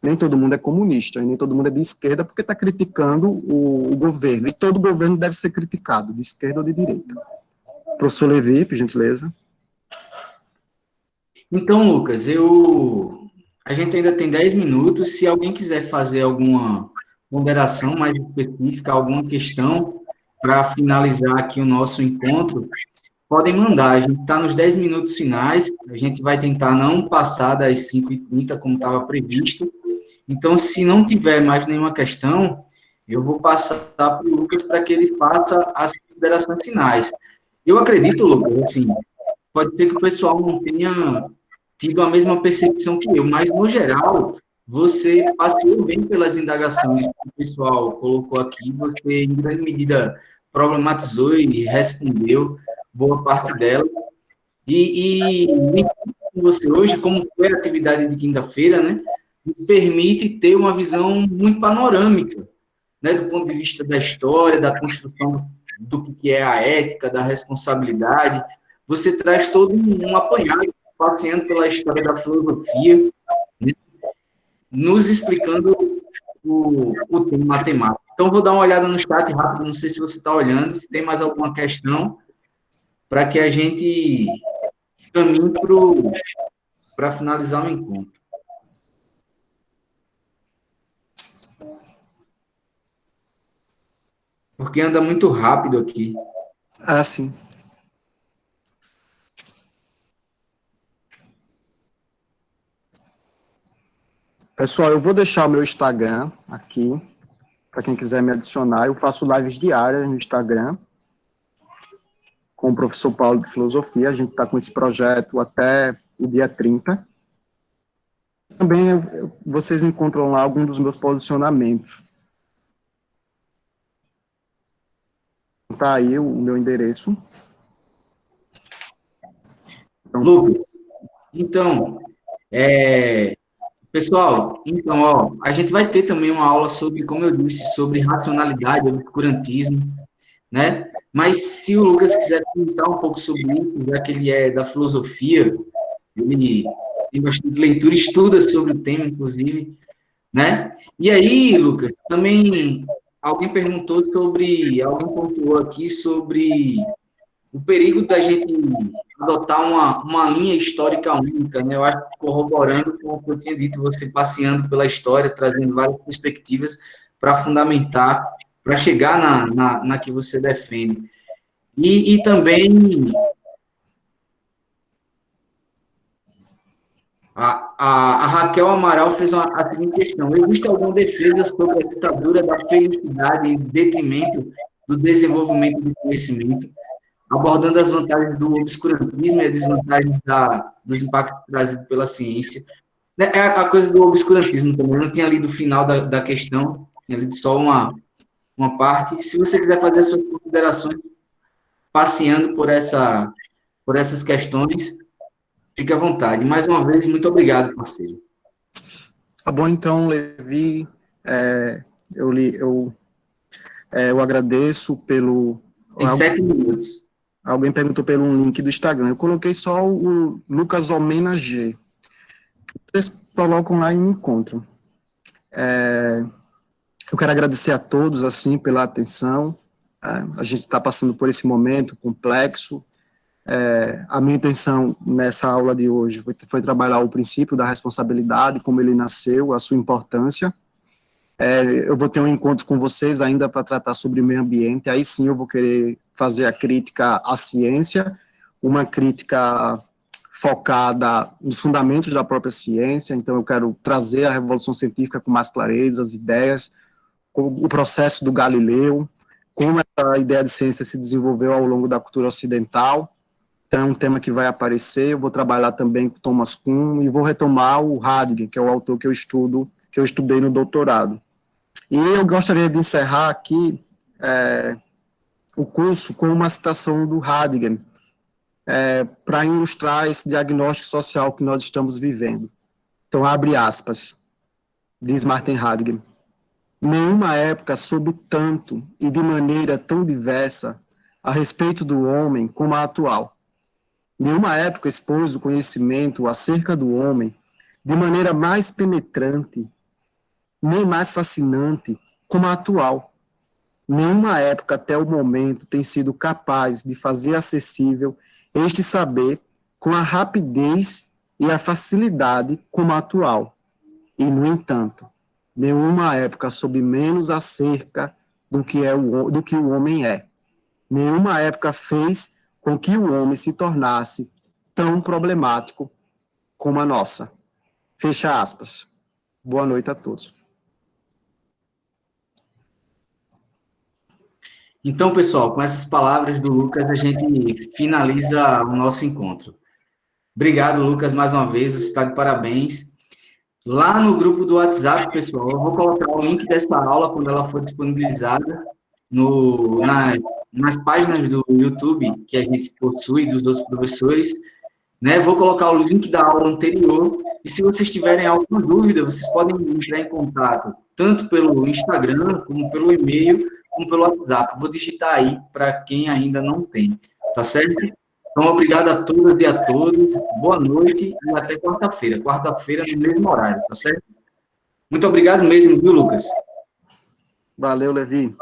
nem todo mundo é comunista, e nem todo mundo é de esquerda, porque está criticando o governo, e todo governo deve ser criticado, de esquerda ou de direita. Professor Levi, por gentileza. Então, Lucas, a gente ainda tem 10 minutos, se alguém quiser fazer alguma ponderação mais específica, alguma questão, para finalizar aqui o nosso encontro, podem mandar, a gente está nos 10 minutos finais, a gente vai tentar não passar das 5h30, como estava previsto. Então, se não tiver mais nenhuma questão, eu vou passar para o Lucas para que ele faça as considerações finais. Eu acredito, Lucas, assim, pode ser que o pessoal não tenha tido a mesma percepção que eu, mas, no geral, você passeou bem pelas indagações que o pessoal colocou aqui, você, em grande medida, problematizou e respondeu boa parte delas. E com você hoje, como foi a atividade de quinta-feira, né, nos permite ter uma visão muito panorâmica, né, do ponto de vista da história, da construção do que é a ética, da responsabilidade. Você traz todo um apanhado, passeando pela história da filosofia, né, nos explicando o tema matemático. Então, vou dar uma olhada no chat rápido, não sei se você está olhando, se tem mais alguma questão, para que a gente caminhe para finalizar o encontro. Porque anda muito rápido aqui. Ah, sim. Pessoal, eu vou deixar o meu Instagram aqui, para quem quiser me adicionar. Eu faço lives diárias no Instagram, com o professor Paulo de Filosofia. A gente está com esse projeto até o dia 30. Também vocês encontram lá alguns dos meus posicionamentos. Tá aí o meu endereço. Então, Lucas, então, pessoal, então, ó, a gente vai ter também uma aula sobre, como eu disse, sobre racionalidade, obscurantismo, né? Mas se o Lucas quiser comentar um pouco sobre isso, já que ele é da filosofia, ele tem bastante leitura, estuda sobre o tema, inclusive, né? E aí, Lucas, também alguém perguntou sobre, alguém pontuou aqui sobre o perigo da gente adotar uma linha histórica única, né? Eu acho que corroborando com o que eu tinha dito, você passeando pela história, trazendo várias perspectivas para fundamentar, para chegar na que você defende. E também a Raquel Amaral fez a seguinte questão: existe alguma defesa sobre a ditadura da felicidade em detrimento do desenvolvimento do conhecimento, abordando as vantagens do obscurantismo e as desvantagens dos impactos trazidos pela ciência? É a coisa do obscurantismo também, eu não tinha lido o final da questão, tinha lido só uma parte. Se você quiser fazer suas considerações passeando por essas questões, fique à vontade. Mais uma vez, muito obrigado, parceiro. tá bom, então, Levi, eu agradeço pelo... Tem 7 minutos. Alguém perguntou pelo link do Instagram. Eu coloquei só o Lucas Omena G. Vocês colocam lá e me encontram. Eu quero agradecer a todos, assim, pela atenção. A gente está passando por esse momento complexo. A minha intenção nessa aula de hoje foi trabalhar o princípio da responsabilidade, como ele nasceu, a sua importância. Eu vou ter um encontro com vocês ainda para tratar sobre meio ambiente. Aí sim eu vou querer fazer a crítica à ciência, uma crítica focada nos fundamentos da própria ciência. Então eu quero trazer a revolução científica com mais clareza, as ideias, o processo do Galileu, como essa ideia de ciência se desenvolveu ao longo da cultura ocidental. Então, é um tema que vai aparecer. Eu vou trabalhar também com Thomas Kuhn e vou retomar o Heidegger, que é o autor que eu estudei no doutorado. E eu gostaria de encerrar aqui o curso com uma citação do Heidegger, para ilustrar esse diagnóstico social que nós estamos vivendo. Então, abre aspas, diz Martin Heidegger: nenhuma época soube tanto e de maneira tão diversa a respeito do homem como a atual. Nenhuma época expôs o conhecimento acerca do homem de maneira mais penetrante, nem mais fascinante como a atual. Nenhuma época até o momento tem sido capaz de fazer acessível este saber com a rapidez e a facilidade como a atual. E, no entanto, nenhuma época soube menos acerca do que o homem é. Nenhuma época fez com que o homem se tornasse tão problemático como a nossa. Fecha aspas. Boa noite a todos. Então, pessoal, com essas palavras do Lucas, a gente finaliza o nosso encontro. Obrigado, Lucas, mais uma vez, você está de parabéns. Lá no grupo do WhatsApp, pessoal, eu vou colocar o link dessa aula quando ela for disponibilizada nas páginas do YouTube que a gente possui, dos outros professores, né? Vou colocar o link da aula anterior, e se vocês tiverem alguma dúvida, vocês podem entrar em contato, tanto pelo Instagram, como pelo e-mail, como pelo WhatsApp. Vou digitar aí para quem ainda não tem, tá certo? Então, obrigado a todas e a todos, boa noite e até quarta-feira. Quarta-feira no mesmo horário, tá certo? Muito obrigado mesmo, viu, Lucas? Valeu, Levi.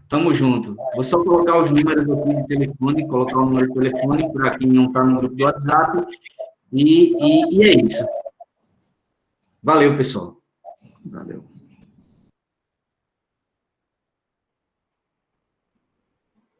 Tamo junto. Vou só colocar os números aqui de telefone, colocar o número de telefone para quem não está no grupo do WhatsApp. E é isso. Valeu, pessoal. Valeu.